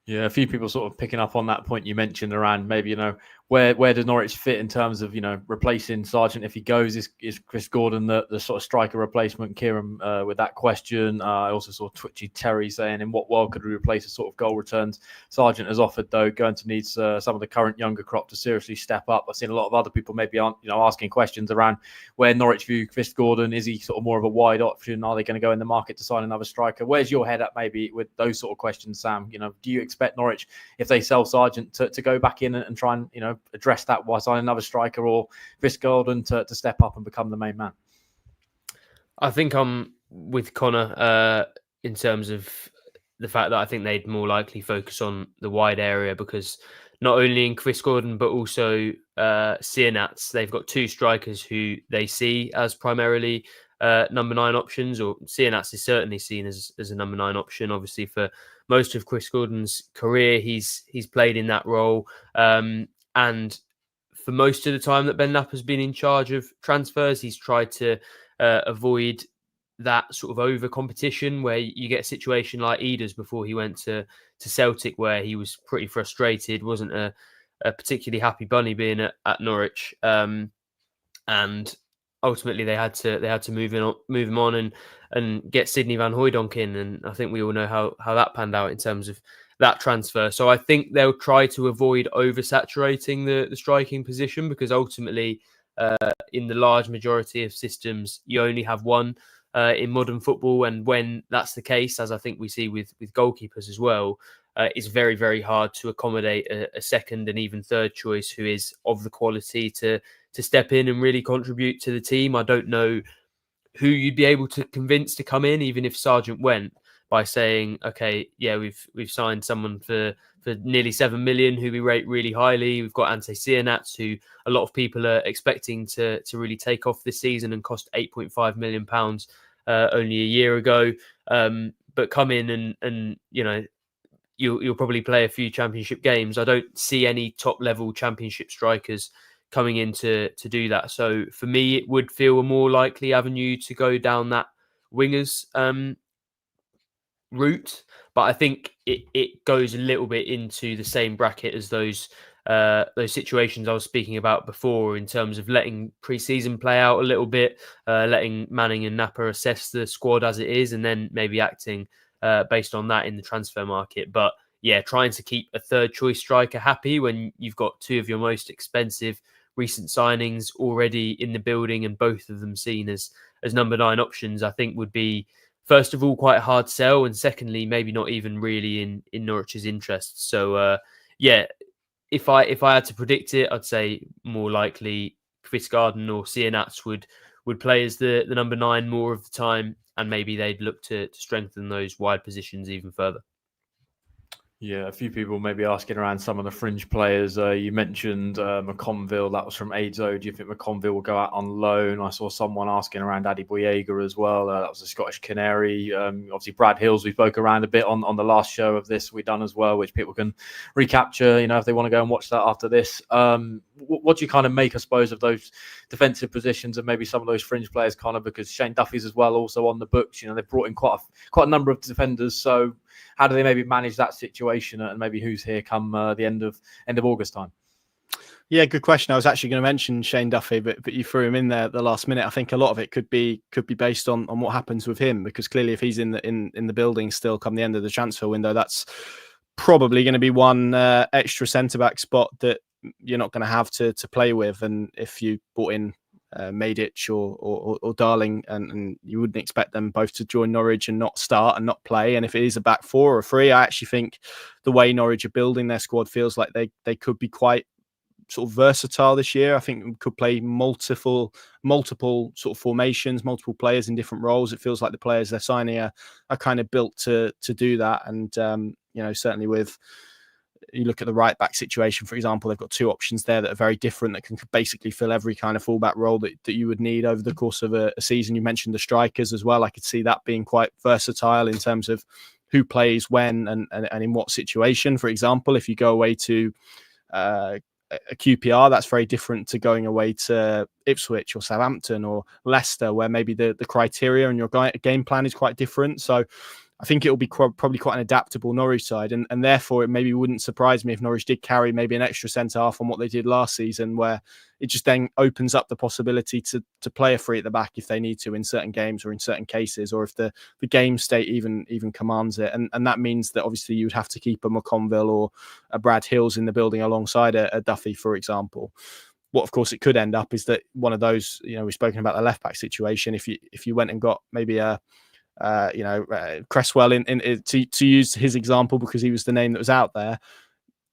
Yeah, a few people sort of picking up on that point you mentioned around maybe, where does Norwich fit in terms of, replacing Sargent if he goes? Is Kvistgaarden the sort of striker replacement? Kieran with that question. I also saw Twitchy Terry saying, in what world could we replace the sort of goal returns Sargent has offered, though, going to need some of the current younger crop to seriously step up. I've seen a lot of other people maybe aren't, asking questions around where Norwich view Kvistgaarden. Is he sort of more of a wide option? Are they going to go in the market to sign another striker? Where's your head at maybe with those sort of questions, Sam? Do you expect Norwich, if they sell Sargent, to go back in and try and, address that while signing another striker, or Kvistgaarden to step up and become the main man? I think I'm with Connor in terms of the fact that I think they'd more likely focus on the wide area, because not only in Kvistgaarden but also Sienats, they've got two strikers who they see as primarily number 9 options, or Sienats is certainly seen as a number 9 option. Obviously, for most of Kvistgaarden's career, he's played in that role. And for most of the time that Ben Knapper's been in charge of transfers, he's tried to avoid that sort of over competition where you get a situation like Eda's before he went to Celtic, where he was pretty frustrated, wasn't a particularly happy bunny being at Norwich, and ultimately they had to move him on and get Sidney van Hooijdonk in, and I think we all know how that panned out in terms of that transfer. So I think they'll try to avoid oversaturating the striking position, because ultimately in the large majority of systems you only have one in modern football, and when that's the case, as I think we see with goalkeepers as well, it's very, very hard to accommodate a second and even third choice who is of the quality to step in and really contribute to the team. I don't know who you'd be able to convince to come in, even if Sargent went, by saying, okay, yeah, we've signed someone for nearly 7 million who we rate really highly. We've got Ante Sienats, who a lot of people are expecting to really take off this season and cost £8.5 million only a year ago. But come in and you'll probably play a few championship games. I don't see any top level championship strikers coming in to do that. So for me, it would feel a more likely avenue to go down that wingers route. But I think it goes a little bit into the same bracket as those situations I was speaking about before, in terms of letting pre-season play out a little bit, letting Manning and Napper assess the squad as it is, and then maybe acting based on that in the transfer market. But yeah, trying to keep a third choice striker happy when you've got two of your most expensive recent signings already in the building and both of them seen as number 9 options, I think would be, first of all, quite a hard sell, and secondly, maybe not even really in Norwich's interests. So yeah, if I had to predict it, I'd say more likely Kvistgaarden or Sienats would play as the number 9 more of the time, and maybe they'd look to strengthen those wide positions even further. Yeah, a few people maybe asking around some of the fringe players. You mentioned McConville, that was from Aidzo. Do you think McConville will go out on loan? I saw someone asking around Adeboyega as well. That was a Scottish Canary. Obviously, Brad Hills, we spoke around a bit on the last show of this we've done as well, which people can recapture, if they want to go and watch that after this. What do you kind of make, I suppose, of those defensive positions and maybe some of those fringe players, Connor, because Shane Duffy's as well also on the books. They've brought in quite a number of defenders. So how do they maybe manage that situation, and maybe who's here come the end of August time? Yeah, good question. I was actually going to mention Shane Duffy, but you threw him in there at the last minute. I think a lot of it could be based on what happens with him, because clearly if he's in the building still come the end of the transfer window, that's probably going to be one extra centre-back spot that you're not going to have to play with. And if you brought in Madic or Darling, and you wouldn't expect them both to join Norwich and not start and not play. And if it is a back four or a three, I actually think the way Norwich are building their squad feels like they could be quite sort of versatile this year. I think we could play multiple sort of formations, multiple players in different roles. It feels like the players they're signing are kind of built to do that. And certainly with, you look at the right back situation, for example, they've got two options there that are very different, that can basically fill every kind of fullback role that you would need over the course of a season. You mentioned the strikers as well. I could see that being quite versatile in terms of who plays when and in what situation. For example, if you go away to a QPR, that's very different to going away to Ipswich or Southampton or Leicester, where maybe the criteria and your game plan is quite different. So I think it will be probably quite an adaptable Norwich side, and therefore it maybe wouldn't surprise me if Norwich did carry maybe an extra centre-half on what they did last season, where it just then opens up the possibility to play a free at the back if they need to in certain games or in certain cases, or if the game state even commands it. And that means that obviously you would have to keep a McConville or a Brad Hills in the building alongside a Duffy, for example. What, of course, it could end up is that one of those, we've spoken about the left-back situation. If you went and got maybe Cresswell to use his example, because he was the name that was out there,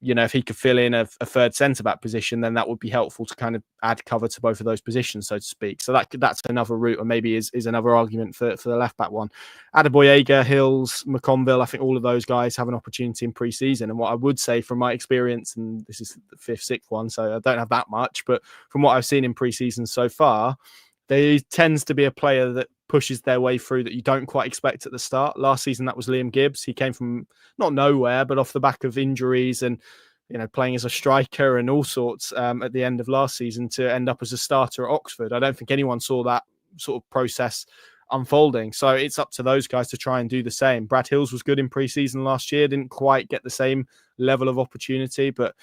if he could fill in a third centre-back position, then that would be helpful to kind of add cover to both of those positions, so to speak. So that's another route, or maybe is another argument for the left-back one. Adeboyega, Hills, McConville, I think all of those guys have an opportunity in pre-season. And what I would say from my experience, and this is the fifth, sixth one, so I don't have that much, but from what I've seen in pre-season so far, there tends to be a player that pushes their way through that you don't quite expect at the start. Last season, that was Liam Gibbs. He came from not nowhere, but off the back of injuries and, playing as a striker and all sorts at the end of last season to end up as a starter at Oxford. I don't think anyone saw that sort of process unfolding. So it's up to those guys to try and do the same. Brad Hills was good in pre-season last year, didn't quite get the same level of opportunity, but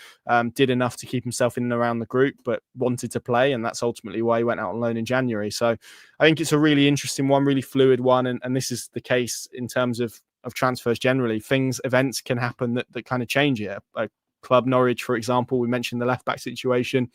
did enough to keep himself in and around the group, but wanted to play, and that's ultimately why he went out on loan in January. So I think it's a really interesting one, really fluid one, and this is the case in terms of transfers generally. Events can happen that kind of change it. A club, Norwich, for example, we mentioned the left-back situation.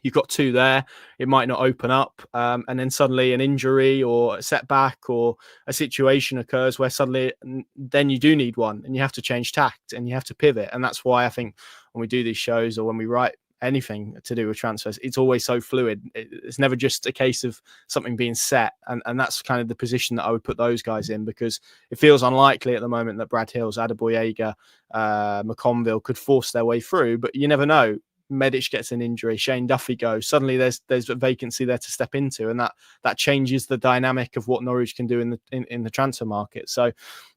You've got two there, it might not open up, and then suddenly an injury or a setback or a situation occurs where suddenly then you do need one, and you have to change tact and you have to pivot. And that's why I think when we do these shows or when we write anything to do with transfers, it's always so fluid. It's never just a case of something being set, and that's kind of the position that I would put those guys in, because it feels unlikely at the moment that Brad Hills, Adeboyega, McConville could force their way through, but you never know. Medic gets an injury, Shane Duffy goes, suddenly there's a vacancy there to step into, and that changes the dynamic of what Norwich can do in the transfer market. So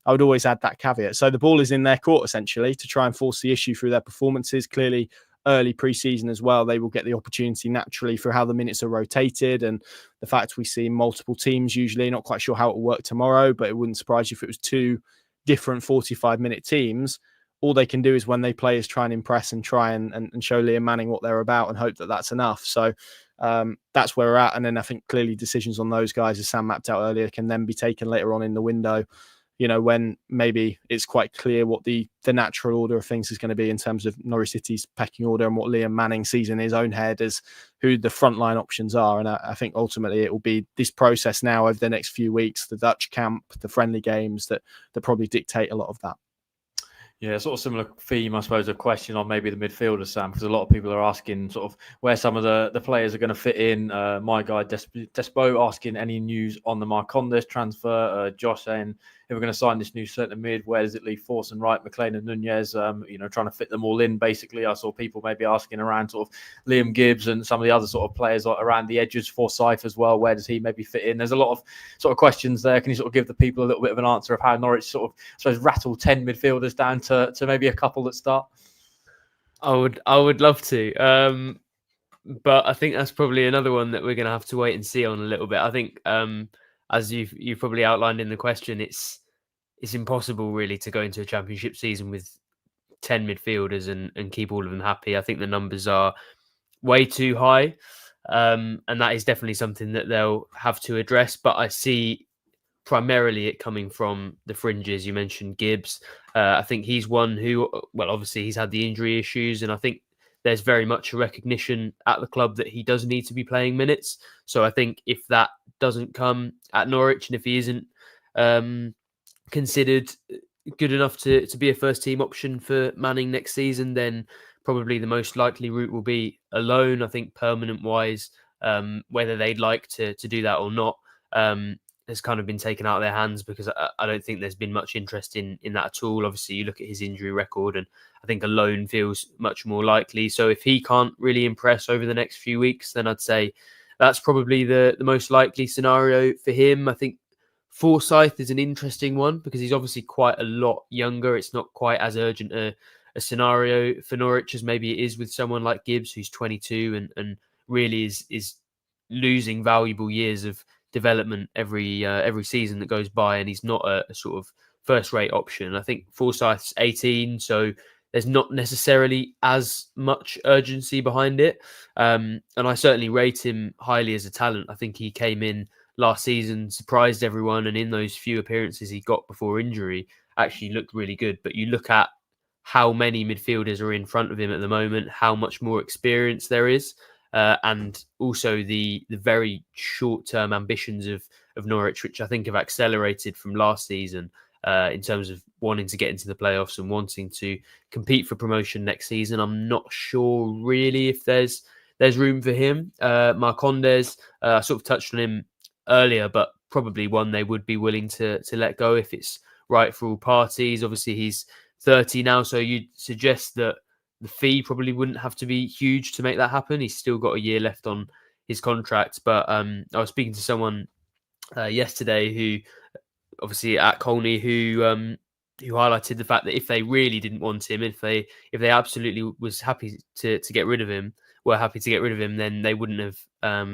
I would always add that caveat. So the ball is in their court essentially to try and force the issue through their performances. Clearly early pre-season as well, they will get the opportunity naturally for how the minutes are rotated, and the fact we see multiple teams usually. Not quite sure how it will work tomorrow, but it wouldn't surprise you if it was two different 45-minute teams. All they can do is when they play is try and impress and try and show Liam Manning what they're about and hope that that's enough. So that's where we're at. And then I think clearly decisions on those guys, as Sam mapped out earlier, can then be taken later on in the window, when maybe it's quite clear what the natural order of things is going to be in terms of Norwich City's pecking order and what Liam Manning sees in his own head as who the frontline options are. And I think ultimately it will be this process now over the next few weeks, the Dutch camp, the friendly games that probably dictate a lot of that. Yeah, sort of similar theme, I suppose, a question on maybe the midfielders, Sam, because a lot of people are asking sort of where some of the players are going to fit in. My guy, Despo, asking any news on the Marcondes transfer. Josh saying, if we're going to sign this new centre mid, where does it leave Force and Wright, McLean and Nunez? Trying to fit them all in, basically. I saw people maybe asking around sort of Liam Gibbs and some of the other sort of players around the edges, Forsyth as well. Where does he maybe fit in? There's a lot of sort of questions there. Can you sort of give the people a little bit of an answer of how Norwich sort of, I suppose, rattle 10 midfielders down to maybe a couple that start? I would love to. But I think that's probably another one that we're going to have to wait and see on a little bit. I think, as you've probably outlined in the question, it's impossible really to go into a championship season with 10 midfielders and keep all of them happy. I think the numbers are way too high, and that is definitely something that they'll have to address. But I see primarily it coming from the fringes. You mentioned Gibbs. I think he's one who, well, obviously he's had the injury issues, and I think there's very much a recognition at the club that he does need to be playing minutes. So I think if that doesn't come at Norwich, and if he isn't considered good enough to be a first team option for Manning next season, then probably the most likely route will be a loan. I think permanent wise, whether they'd like to do that or not, has kind of been taken out of their hands, because I don't think there's been much interest in that at all. Obviously, you look at his injury record, and I think a loan feels much more likely. So if he can't really impress over the next few weeks, then I'd say that's probably the most likely scenario for him. I think Forsyth is an interesting one because he's obviously quite a lot younger. It's not quite as urgent a scenario for Norwich as maybe it is with someone like Gibbs, who's 22 and really is losing valuable years of development every season that goes by, and he's not a sort of first-rate option. I think Forsyth's 18, so there's not necessarily as much urgency behind it. And I certainly rate him highly as a talent. I think he came in last season, surprised everyone, and in those few appearances he got before injury, actually looked really good. But you look at how many midfielders are in front of him at the moment, how much more experience there is, and also the very short-term ambitions of Norwich, which I think have accelerated from last season in terms of wanting to get into the playoffs and wanting to compete for promotion next season. I'm not sure really if there's room for him. Marcondes, I sort of touched on him earlier, but probably one they would be willing to let go if it's right for all parties. Obviously, he's 30 now, so you'd suggest that the fee probably wouldn't have to be huge to make that happen. He's still got a year left on his contract. But I was speaking to someone yesterday who, obviously at Colney, who highlighted the fact that if they really didn't want him, if they absolutely was happy to get rid of him, then they wouldn't have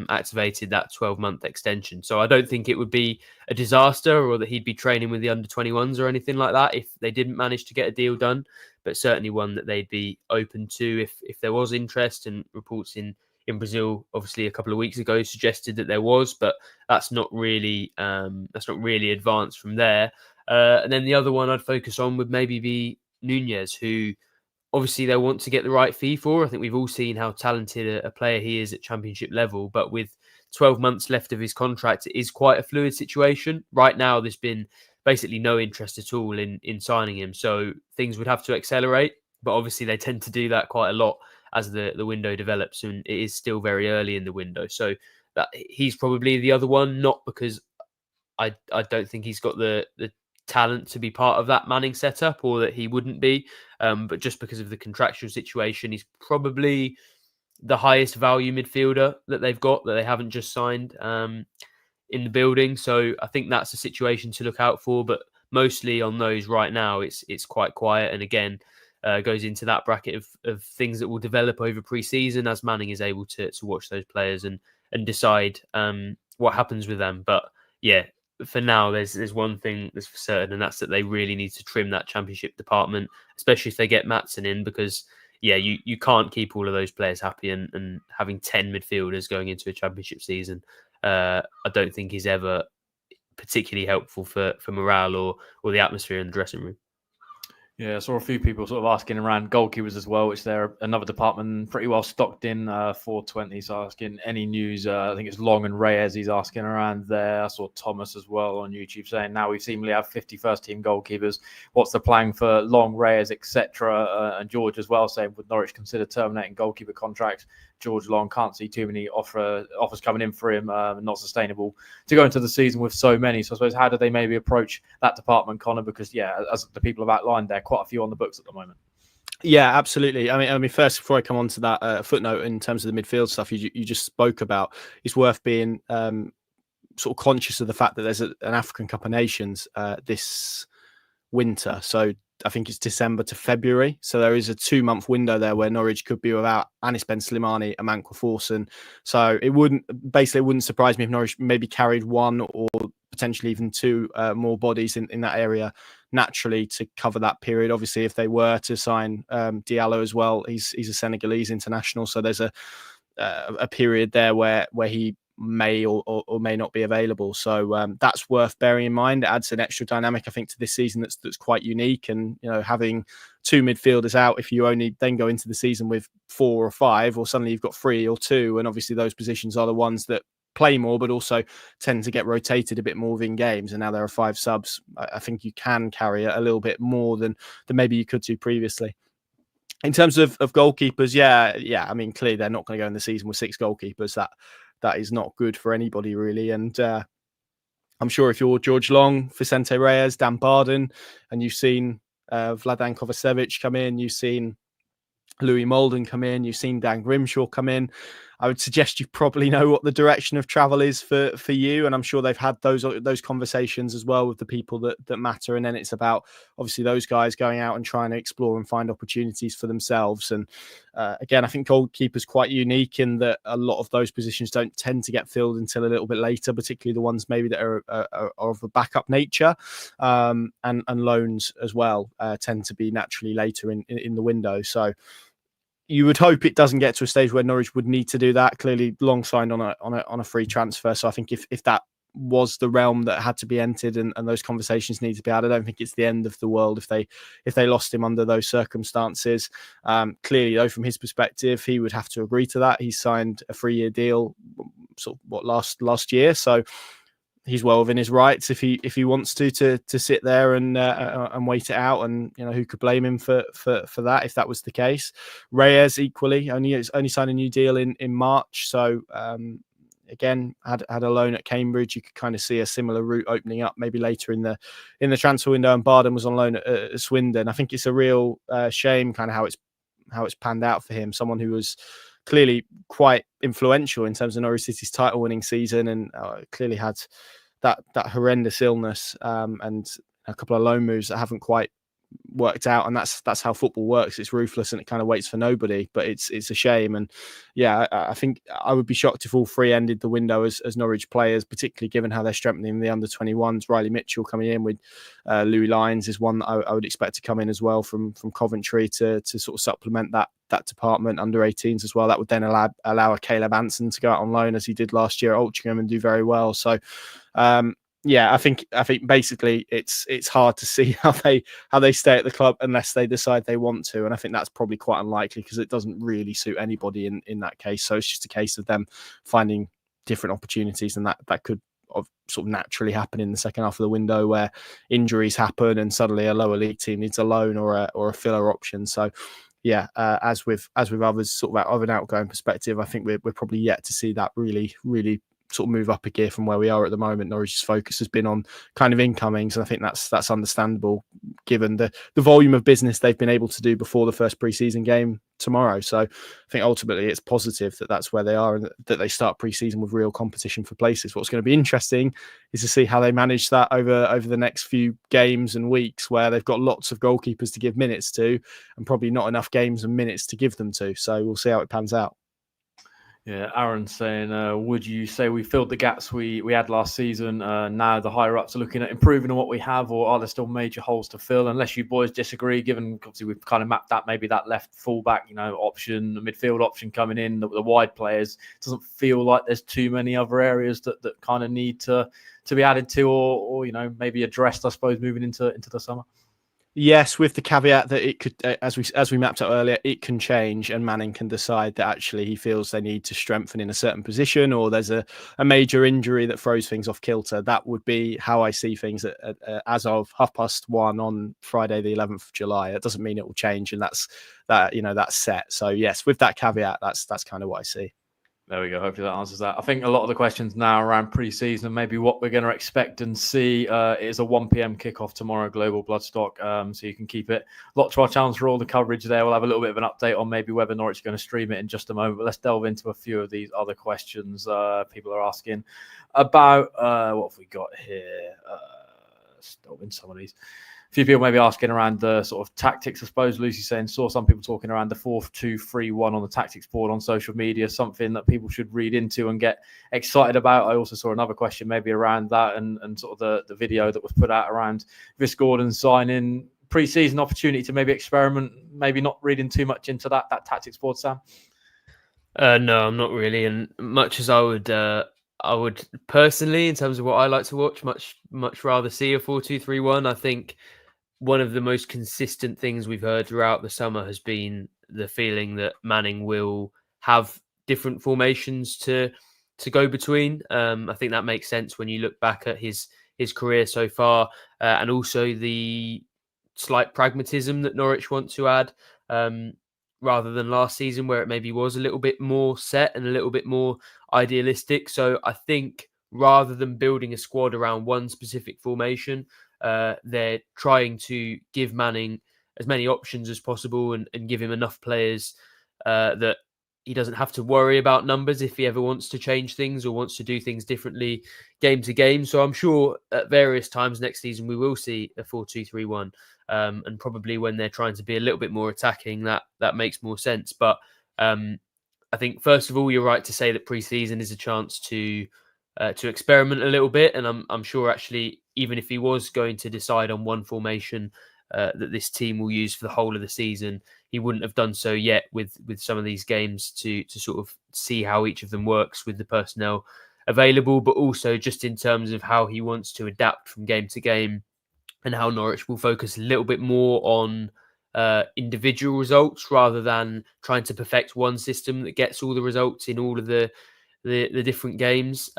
activated that 12-month extension. So I don't think it would be a disaster or that he'd be training with the under-21s or anything like that if they didn't manage to get a deal done, but certainly one that they'd be open to if there was interest. And reports in Brazil, obviously a couple of weeks ago, suggested that there was, but that's not really advanced from there. And then the other one I'd focus on would maybe be Nunez, who obviously they'll want to get the right fee for. I think we've all seen how talented a player he is at championship level, but with 12 months left of his contract, it is quite a fluid situation. Right now, there's been basically no interest at all in signing him, so things would have to accelerate, but obviously they tend to do that quite a lot as the window develops, and it is still very early in the window. So that he's probably the other one, not because I don't think he's got the talent to be part of that Manning setup, or that he wouldn't be, but just because of the contractual situation. He's probably the highest value midfielder that they've got, that they haven't just signed in the building. So I think that's a situation to look out for, but mostly on those right now, it's quite quiet. And again, goes into that bracket of things that will develop over pre-season as Manning is able to watch those players and decide what happens with them. But yeah, for now, there's one thing that's for certain, and that's that they really need to trim that championship department, especially if they get Mattsson in, because yeah, you can't keep all of those players happy, and having 10 midfielders going into a championship season, I don't think is ever particularly helpful for morale or the atmosphere in the dressing room. Yeah, I saw a few people sort of asking around goalkeepers as well, which they're another department pretty well stocked in 420. So asking any news, I think it's Long and Reyes he's asking around there. I saw Thomas as well on YouTube saying now we seemingly have 50 first team goalkeepers. What's the plan for Long, Reyes, etc.? And George as well saying, would Norwich consider terminating goalkeeper contracts? George Long can't see too many offers coming in for him, not sustainable to go into the season with so many. So I suppose how do they maybe approach that department, Connor? Because as the people have outlined, there are quite a few on the books at the moment. Yeah, absolutely. I mean, first before I come on to that footnote in terms of the midfield stuff you just spoke about, it's worth being sort of conscious of the fact that there's an African Cup of Nations this winter. So I think it's December to February. So there is a 2-month window there where Norwich could be without Anis Ben Slimani and Mankwa Forson. So it wouldn't surprise me if Norwich maybe carried one or potentially even two more bodies in that area naturally to cover that period. Obviously, if they were to sign Diallo as well, he's a Senegalese international. So there's a period there where he may or may not be available. So that's worth bearing in mind. It adds an extra dynamic, I think, to this season that's quite unique. And, having two midfielders out, if you only then go into the season with 4 or 5, or suddenly you've got 3 or 2, and obviously those positions are the ones that play more, but also tend to get rotated a bit more within games. And now there are 5 subs. I think you can carry a little bit more than maybe you could do previously. In terms of goalkeepers, yeah. I mean, clearly they're not going to go in the season with 6 goalkeepers. That is not good for anybody, really. And I'm sure if you're George Long, Vicente Reyes, Dan Barden, and you've seen Vladan Kovacevic come in, you've seen Louis Molden come in, you've seen Dan Grimshaw come in, I would suggest you probably know what the direction of travel is for you. And I'm sure they've had those conversations as well with the people that matter. And then it's about obviously those guys going out and trying to explore and find opportunities for themselves. And again, I think goalkeeper's quite unique in that a lot of those positions don't tend to get filled until a little bit later, particularly the ones maybe that are of a backup nature, and loans as well tend to be naturally later in the window. So you would hope it doesn't get to a stage where Norwich would need to do that. Clearly, Long signed on a free transfer, so I think if that was the realm that had to be entered and those conversations need to be had, I don't think it's the end of the world if they lost him under those circumstances. Clearly, though, from his perspective, he would have to agree to that. He signed a 3-year deal, last year, so he's well within his rights if he wants to sit there and wait it out. And who could blame him for that if that was the case. Reyes equally only signed a new deal in March, so again had a loan at Cambridge. You could kind of see a similar route opening up maybe later in the transfer window. And Barden was on loan at Swindon. I think it's a real shame kind of how it's panned out for him. Someone who was clearly quite influential in terms of Norwich City's title winning season, and clearly had that horrendous illness and a couple of loan moves that haven't quite worked out. And that's how football works. It's ruthless and it kind of waits for nobody, but it's a shame. And I think I would be shocked if all 3 ended the window as Norwich players, particularly given how they're strengthening the under 21s. Riley Mitchell coming in with Louis Lyons is one that I would expect to come in as well from Coventry to sort of supplement that department. Under 18s as well. That would then allow a Caleb Anson to go out on loan as he did last year at Altrincham and do very well. So I think basically it's hard to see how they stay at the club unless they decide they want to, and I think that's probably quite unlikely because it doesn't really suit anybody in that case. So it's just a case of them finding different opportunities, and that could sort of naturally happen in the second half of the window where injuries happen and suddenly a lower league team needs a loan or a filler option. So as with others, sort of an outgoing perspective, I think we're probably yet to see that really sort of move up a gear from where we are at the moment. Norwich's focus has been on kind of incomings, and I think that's understandable given the volume of business they've been able to do before the first pre-season game tomorrow. So I think ultimately it's positive that that's where they are and that they start pre-season with real competition for places. What's going to be interesting is to see how they manage that over the next few games and weeks, where they've got lots of goalkeepers to give minutes to and probably not enough games and minutes to give them to. So we'll see how it pans out. Yeah, Aaron's saying, would you say we filled the gaps we had last season? Now the higher ups are looking at improving on what we have, or are there still major holes to fill? Unless you boys disagree, given obviously we've kind of mapped that maybe that left fullback, option, the midfield option coming in, the wide players. It doesn't feel like there's too many other areas that kind of need to be added to, or maybe addressed, I suppose, moving into the summer. Yes, with the caveat that it could, as we mapped out earlier, it can change, and Manning can decide that actually he feels they need to strengthen in a certain position, or there's a major injury that throws things off kilter. That would be how I see things as of 1:30 on Friday, the 11th of July. It doesn't mean it will change, and that's set. So yes, with that caveat, that's kind of what I see. There we go. Hopefully that answers that. I think a lot of the questions now around pre-season, maybe what we're going to expect and see, is a 1 p.m. kickoff tomorrow, Global Bloodstock. So you can keep it locked to our channels for all the coverage there. We'll have a little bit of an update on maybe whether Norwich is going to stream it in just a moment. But let's delve into a few of these other questions people are asking about. What have we got here? Let's delve into some of these. A few people maybe asking around the sort of tactics, I suppose. Lucy saying, saw some people talking around the 4-2-3-1 on the tactics board on social media, something that people should read into and get excited about. I also saw another question maybe around that and sort of the video that was put out around Kvistgaarden signing, pre-season opportunity to maybe experiment, maybe not reading too much into that tactics board, Sam? No, I'm not really. And much as I would personally, in terms of what I like to watch, much rather see a 4-2-3-1. I think one of the most consistent things we've heard throughout the summer has been the feeling that Manning will have different formations to go between. I think that makes sense when you look back at his career so far, and also the slight pragmatism that Norwich want to add, rather than last season where it maybe was a little bit more set and a little bit more idealistic. So I think rather than building a squad around one specific formation, they're trying to give Manning as many options as possible and give him enough players that he doesn't have to worry about numbers if he ever wants to change things or wants to do things differently game to game. So I'm sure at various times next season we will see a 4-2-3-1, and probably when they're trying to be a little bit more attacking, that makes more sense. But I think first of all, you're right to say that pre-season is a chance to experiment a little bit, and I'm sure actually even if he was going to decide on one formation that this team will use for the whole of the season, he wouldn't have done so yet with some of these games to sort of see how each of them works with the personnel available, but also just in terms of how he wants to adapt from game to game and how Norwich will focus a little bit more on individual results rather than trying to perfect one system that gets all the results in all of the different games.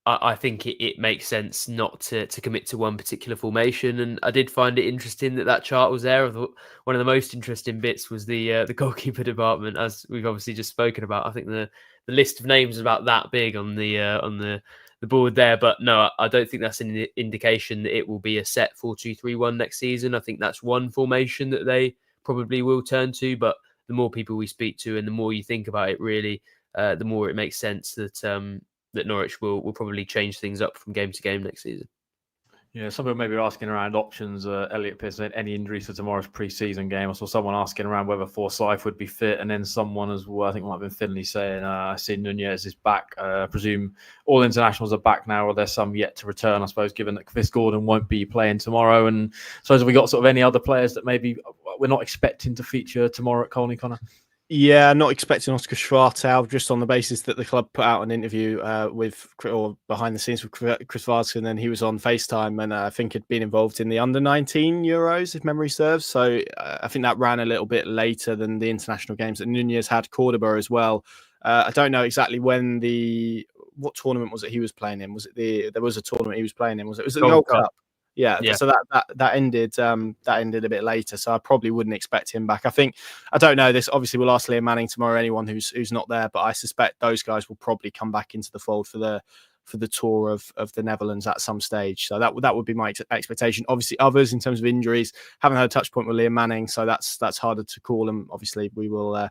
I think it makes sense not to commit to one particular formation, and I did find it interesting that chart was there. I thought one of the most interesting bits was the goalkeeper department, as we've obviously just spoken about. I think the list of names is about that big on the board there, but no, I don't think that's an indication that it will be a set 4-2-3-1 next season. I think that's one formation that they probably will turn to, but the more people we speak to and the more you think about it, really, the more it makes sense that Norwich will probably change things up from game to game next season. Yeah, some people maybe are asking around options. Elliot Pearson said any injuries for tomorrow's pre-season game. I saw someone asking around whether Forsyth would be fit, and then someone as well, I think it might have been Finley, saying, I see Nunez is back. I presume all internationals are back now, or there's some yet to return, I suppose, given that Kvistgaarden won't be playing tomorrow. And so have we got sort of any other players that maybe we're not expecting to feature tomorrow at Colney, Connor? Yeah, not expecting Oscar Schwartau, just on the basis that the club put out an interview behind the scenes with Kvistgaarden, and he was on FaceTime, and I think had been involved in the under-19 Euros, if memory serves. So I think that ran a little bit later than the international games that Nunez had. Cordoba as well. I don't know exactly when what tournament was it he was playing in? Was it there was a tournament he was playing in? Was it the Gold Cup? Yeah, so that ended a bit later. So I probably wouldn't expect him back. I don't know this. Obviously, we'll ask Liam Manning tomorrow. Anyone who's not there, but I suspect those guys will probably come back into the fold for the tour of the Netherlands at some stage. So that would be my expectation. Obviously, others in terms of injuries haven't had a touch point with Liam Manning, so that's harder to call. And obviously, we'll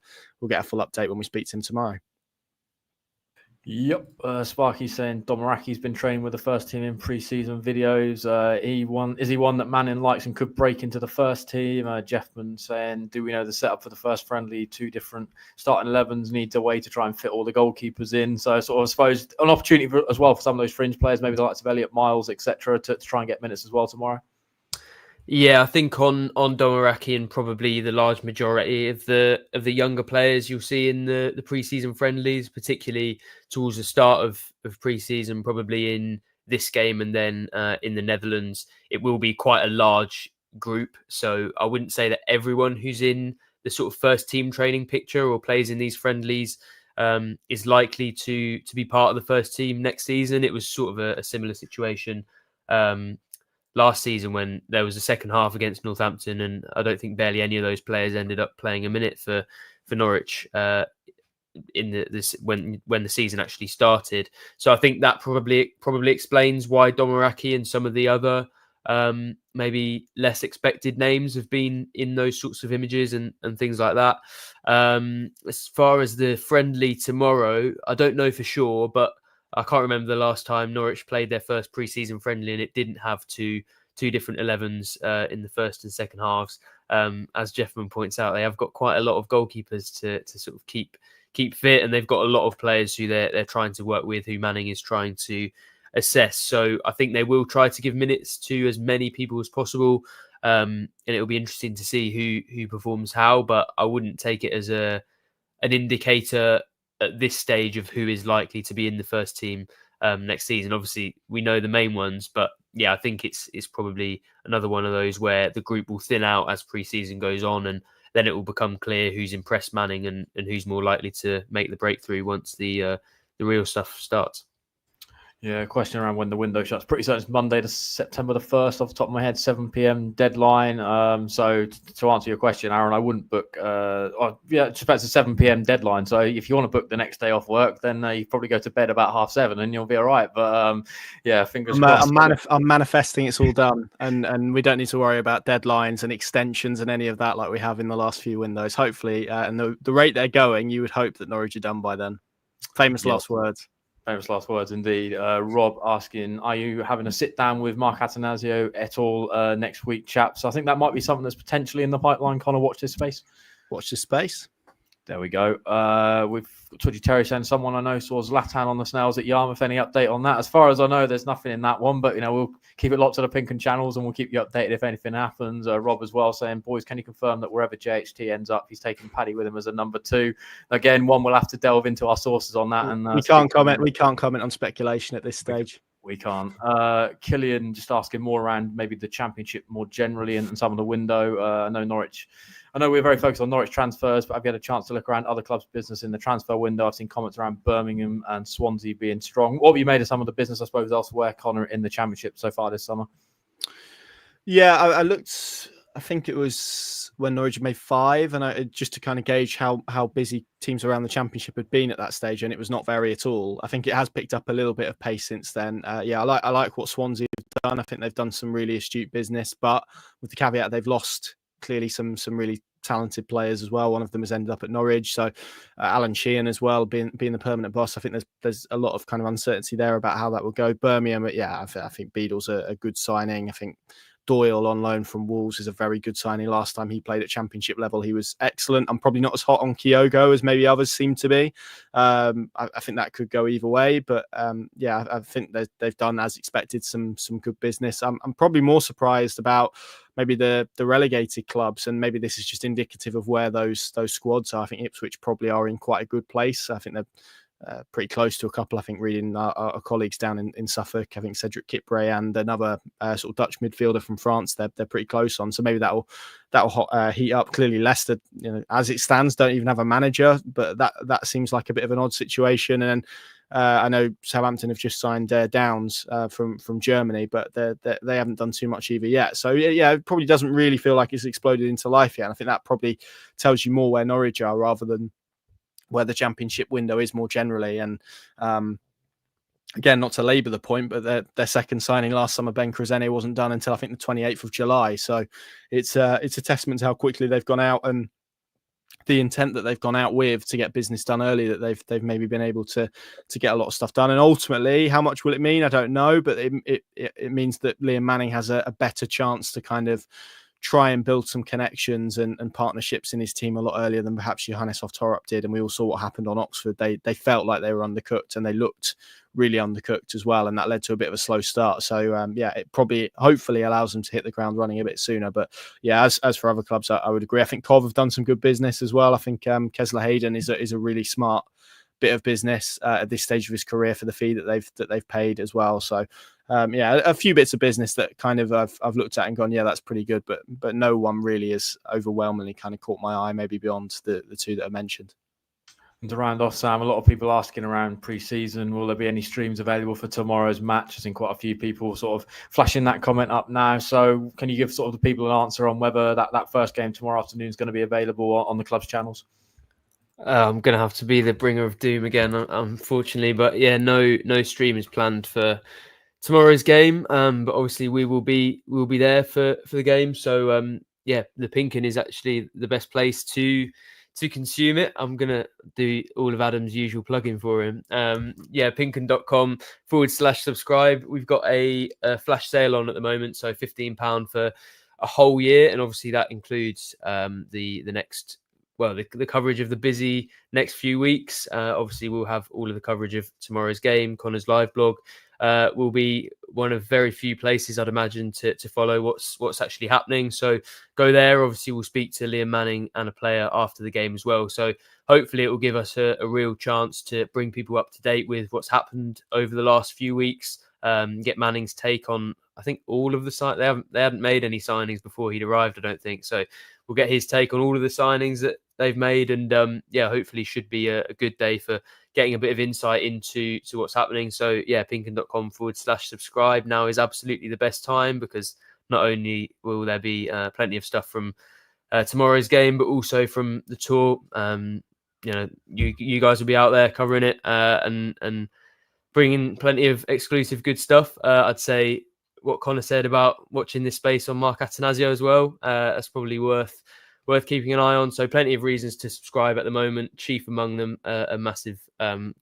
get a full update when we speak to him tomorrow. Yep, Sparky's saying Domaraki's been training with the first team in pre-season videos. Is he one that Manning likes and could break into the first team? Jeffman saying, do we know the setup for the first friendly? 2 different starting 11s, needs a way to try and fit all the goalkeepers in. So sort of, I suppose, an opportunity as well for some of those fringe players, maybe the likes of Elliot Miles, etc., to try and get minutes as well tomorrow. Yeah, I think on Domaraki and probably the large majority of the younger players you'll see in the pre-season friendlies, particularly towards the start of pre-season, probably in this game and then in the Netherlands, it will be quite a large group. So I wouldn't say that everyone who's in the sort of first team training picture or plays in these friendlies is likely to be part of the first team next season. It was sort of a similar situation last season when there was a second half against Northampton, and I don't think barely any of those players ended up playing a minute for Norwich when the season actually started. So I think that probably explains why Domoraki and some of the other maybe less expected names have been in those sorts of images and things like that. As far as the friendly tomorrow, I don't know for sure, but I can't remember the last time Norwich played their first pre-season friendly and it didn't have two different 11s in the first and second halves. As Jeffman points out, they have got quite a lot of goalkeepers to sort of keep fit, and they've got a lot of players who they're trying to work with, who Manning is trying to assess. So I think they will try to give minutes to as many people as possible, and it'll be interesting to see who performs how. But I wouldn't take it as an indicator at this stage of who is likely to be in the first team next season. Obviously, we know the main ones, but yeah, I think it's probably another one of those where the group will thin out as pre-season goes on, and then it will become clear who's impressed Manning and who's more likely to make the breakthrough once the real stuff starts. Yeah, question around when the window shuts. Pretty certain it's Monday, September the 1st, off the top of my head, 7 p.m. deadline. So to answer your question, Aaron, I wouldn't book. It's about a 7 p.m. deadline. So if you want to book the next day off work, then you probably go to bed about 7:30 and you'll be all right. But fingers crossed. I'm manifesting it's all done, and we don't need to worry about deadlines and extensions and any of that like we have in the last few windows. Hopefully, and the rate they're going, you would hope that Norwich are done by then. Famous last words. Famous last words indeed. Rob asking, are you having a sit down with Mark Atanasio et al. Next week, chaps? I think that might be something that's potentially in the pipeline. Connor, watch this space. Watch this space. There we go. With Twitchy Terry saying someone I know saw Zlatan on the snails at Yarmouth. Any update on that? As far as I know, there's nothing in that one, but we'll keep it locked to the Pink and channels and we'll keep you updated if anything happens. Rob as well saying, boys, can you confirm that wherever JHT ends up, he's taking Paddy with him as a number 2? Again, we'll have to delve into our sources on that. And we can't comment. We can't comment on speculation at this stage. We can't. Killian just asking more around maybe the Championship more generally and some of the window. I know we're very focused on Norwich transfers, but have you had a chance to look around other clubs' business in the transfer window? I've seen comments around Birmingham and Swansea being strong. What have you made of some of the business, I suppose, elsewhere, Connor, in the Championship so far this summer? Yeah, I looked. I think it was when Norwich made 5, and just to kind of gauge how busy teams around the Championship had been at that stage, and it was not very at all. I think it has picked up a little bit of pace since then. I like what Swansea have done. I think they've done some really astute business, but with the caveat they've lost clearly some really talented players as well. One of them has ended up at Norwich. So Alan Sheehan as well, being the permanent boss. I think there's a lot of kind of uncertainty there about how that will go. Birmingham, but yeah, I think Beadle's a good signing. I think Doyle on loan from Wolves is a very good signing. Last time he played at Championship level, he was excellent. I'm probably not as hot on Kyogo as maybe others seem to be. I think that could go either way, but I think they've done as expected some good business. I'm probably more surprised about maybe the relegated clubs, and maybe this is just indicative of where those squads are. I think Ipswich probably are in quite a good place. I think they're pretty close to a couple. I think reading our colleagues down in Suffolk, I think Cedric Kipre and another sort of Dutch midfielder from France, they're pretty close on. So maybe that'll heat up. Clearly Leicester, as it stands, don't even have a manager, but that seems like a bit of an odd situation. And I know Southampton have just signed Downs from Germany, but they haven't done too much either yet. So yeah, it probably doesn't really feel like it's exploded into life yet. And I think that probably tells you more where Norwich are rather than where the Championship window is more generally. And again, not to labour the point, but their second signing last summer, Ben Krasene, wasn't done until I think the 28th of July. So it's a testament to how quickly they've gone out and the intent that they've gone out with to get business done early, that they've maybe been able to get a lot of stuff done. And ultimately, how much will it mean? I don't know, but it means that Liam Manning has a better chance to kind of try and build some connections and partnerships in his team a lot earlier than perhaps Johannes Oftorup did. And we all saw what happened on Oxford. They felt like they were undercooked, and they looked really undercooked as well. And that led to a bit of a slow start. So it probably hopefully allows them to hit the ground running a bit sooner. But yeah, as for other clubs, I would agree. I think Cov have done some good business as well. I think Kesler Hayden is a really smart bit of business at this stage of his career for the fee that they've paid as well. So a few bits of business that kind of I've looked at and gone, yeah, that's pretty good, but no one really has overwhelmingly kind of caught my eye, maybe beyond the two that I mentioned. And to round off, Sam, a lot of people asking around pre-season, will there be any streams available for tomorrow's match? I've seen quite a few people sort of flashing that comment up now. So can you give sort of the people an answer on whether that first game tomorrow afternoon is going to be available on the club's channels? I'm going to have to be the bringer of doom again, unfortunately. But yeah, no stream is planned for tomorrow's game. But obviously we'll be there for the game. So the Pinkin is actually the best place to consume it. I'm going to do all of Adam's usual plugging for him. pinkin.com/subscribe. We've got a flash sale on at the moment. So £15 for a whole year. And obviously that includes the next, the coverage of the busy next few weeks. Obviously we'll have all of the coverage of tomorrow's game. Connor's live blog will be one of very few places I'd imagine to follow what's actually happening. So go there. Obviously we'll speak to Liam Manning and a player after the game as well. So hopefully it will give us a real chance to bring people up to date with what's happened over the last few weeks. Get Manning's take on, I think, all of the they hadn't made any signings before he'd arrived, I don't think. So we'll get his take on all of the signings that they've made, and hopefully should be a good day for getting a bit of insight into what's happening. So pinkin.com/subscribe now is absolutely the best time, because not only will there be plenty of stuff from tomorrow's game, but also from the tour. You guys will be out there covering it and bringing plenty of exclusive good stuff. I'd say what Connor said about watching this space on Mark Atanasio as well, that's probably worth keeping an eye on. So plenty of reasons to subscribe at the moment, chief among them a massive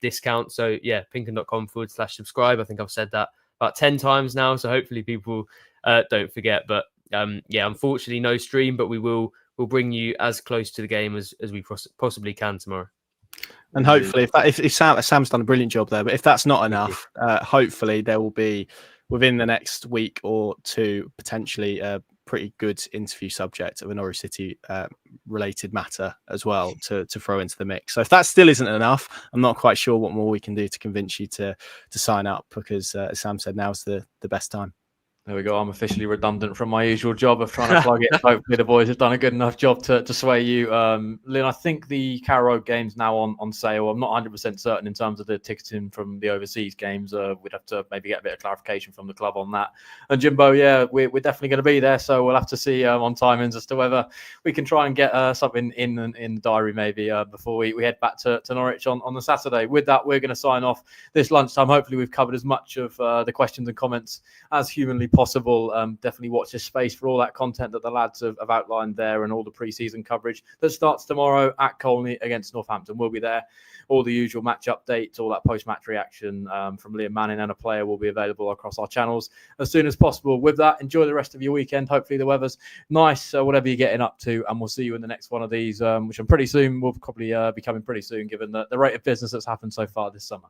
discount. So pinkin.com/subscribe. I think I've said that about 10 times now, so hopefully people don't forget. But unfortunately no stream, but we'll bring you as close to the game as we possibly can tomorrow. And hopefully, if Sam's done a brilliant job there, but if that's not enough, hopefully there will be, within the next week or two, potentially a pretty good interview subject of a Norwich City related matter as well to throw into the mix. So if that still isn't enough, I'm not quite sure what more we can do to convince you to sign up, because as Sam said, now's the best time. There we go. I'm officially redundant from my usual job of trying to plug it. Hopefully the boys have done a good enough job to sway you. Lynn, I think the Carrow game's now on sale. I'm not 100% certain in terms of the ticketing from the overseas games. We'd have to maybe get a bit of clarification from the club on that. And Jimbo, we're definitely going to be there. So we'll have to see on timings as to whether we can try and get something in the diary maybe before we head back to Norwich on the Saturday. With that, we're going to sign off this lunchtime. Hopefully we've covered as much of the questions and comments as humanly possible. Definitely watch this space for all that content that the lads have outlined there, and all the pre-season coverage that starts tomorrow at Colney against Northampton. We'll be there. All the usual match updates, all that post-match reaction from Liam Manning and a player will be available across our channels as soon as possible. With that, enjoy the rest of your weekend. Hopefully the weather's nice, whatever you're getting up to, and we'll see you in the next one of these, which I'm pretty soon will probably be coming pretty soon, given the rate of business that's happened so far this summer.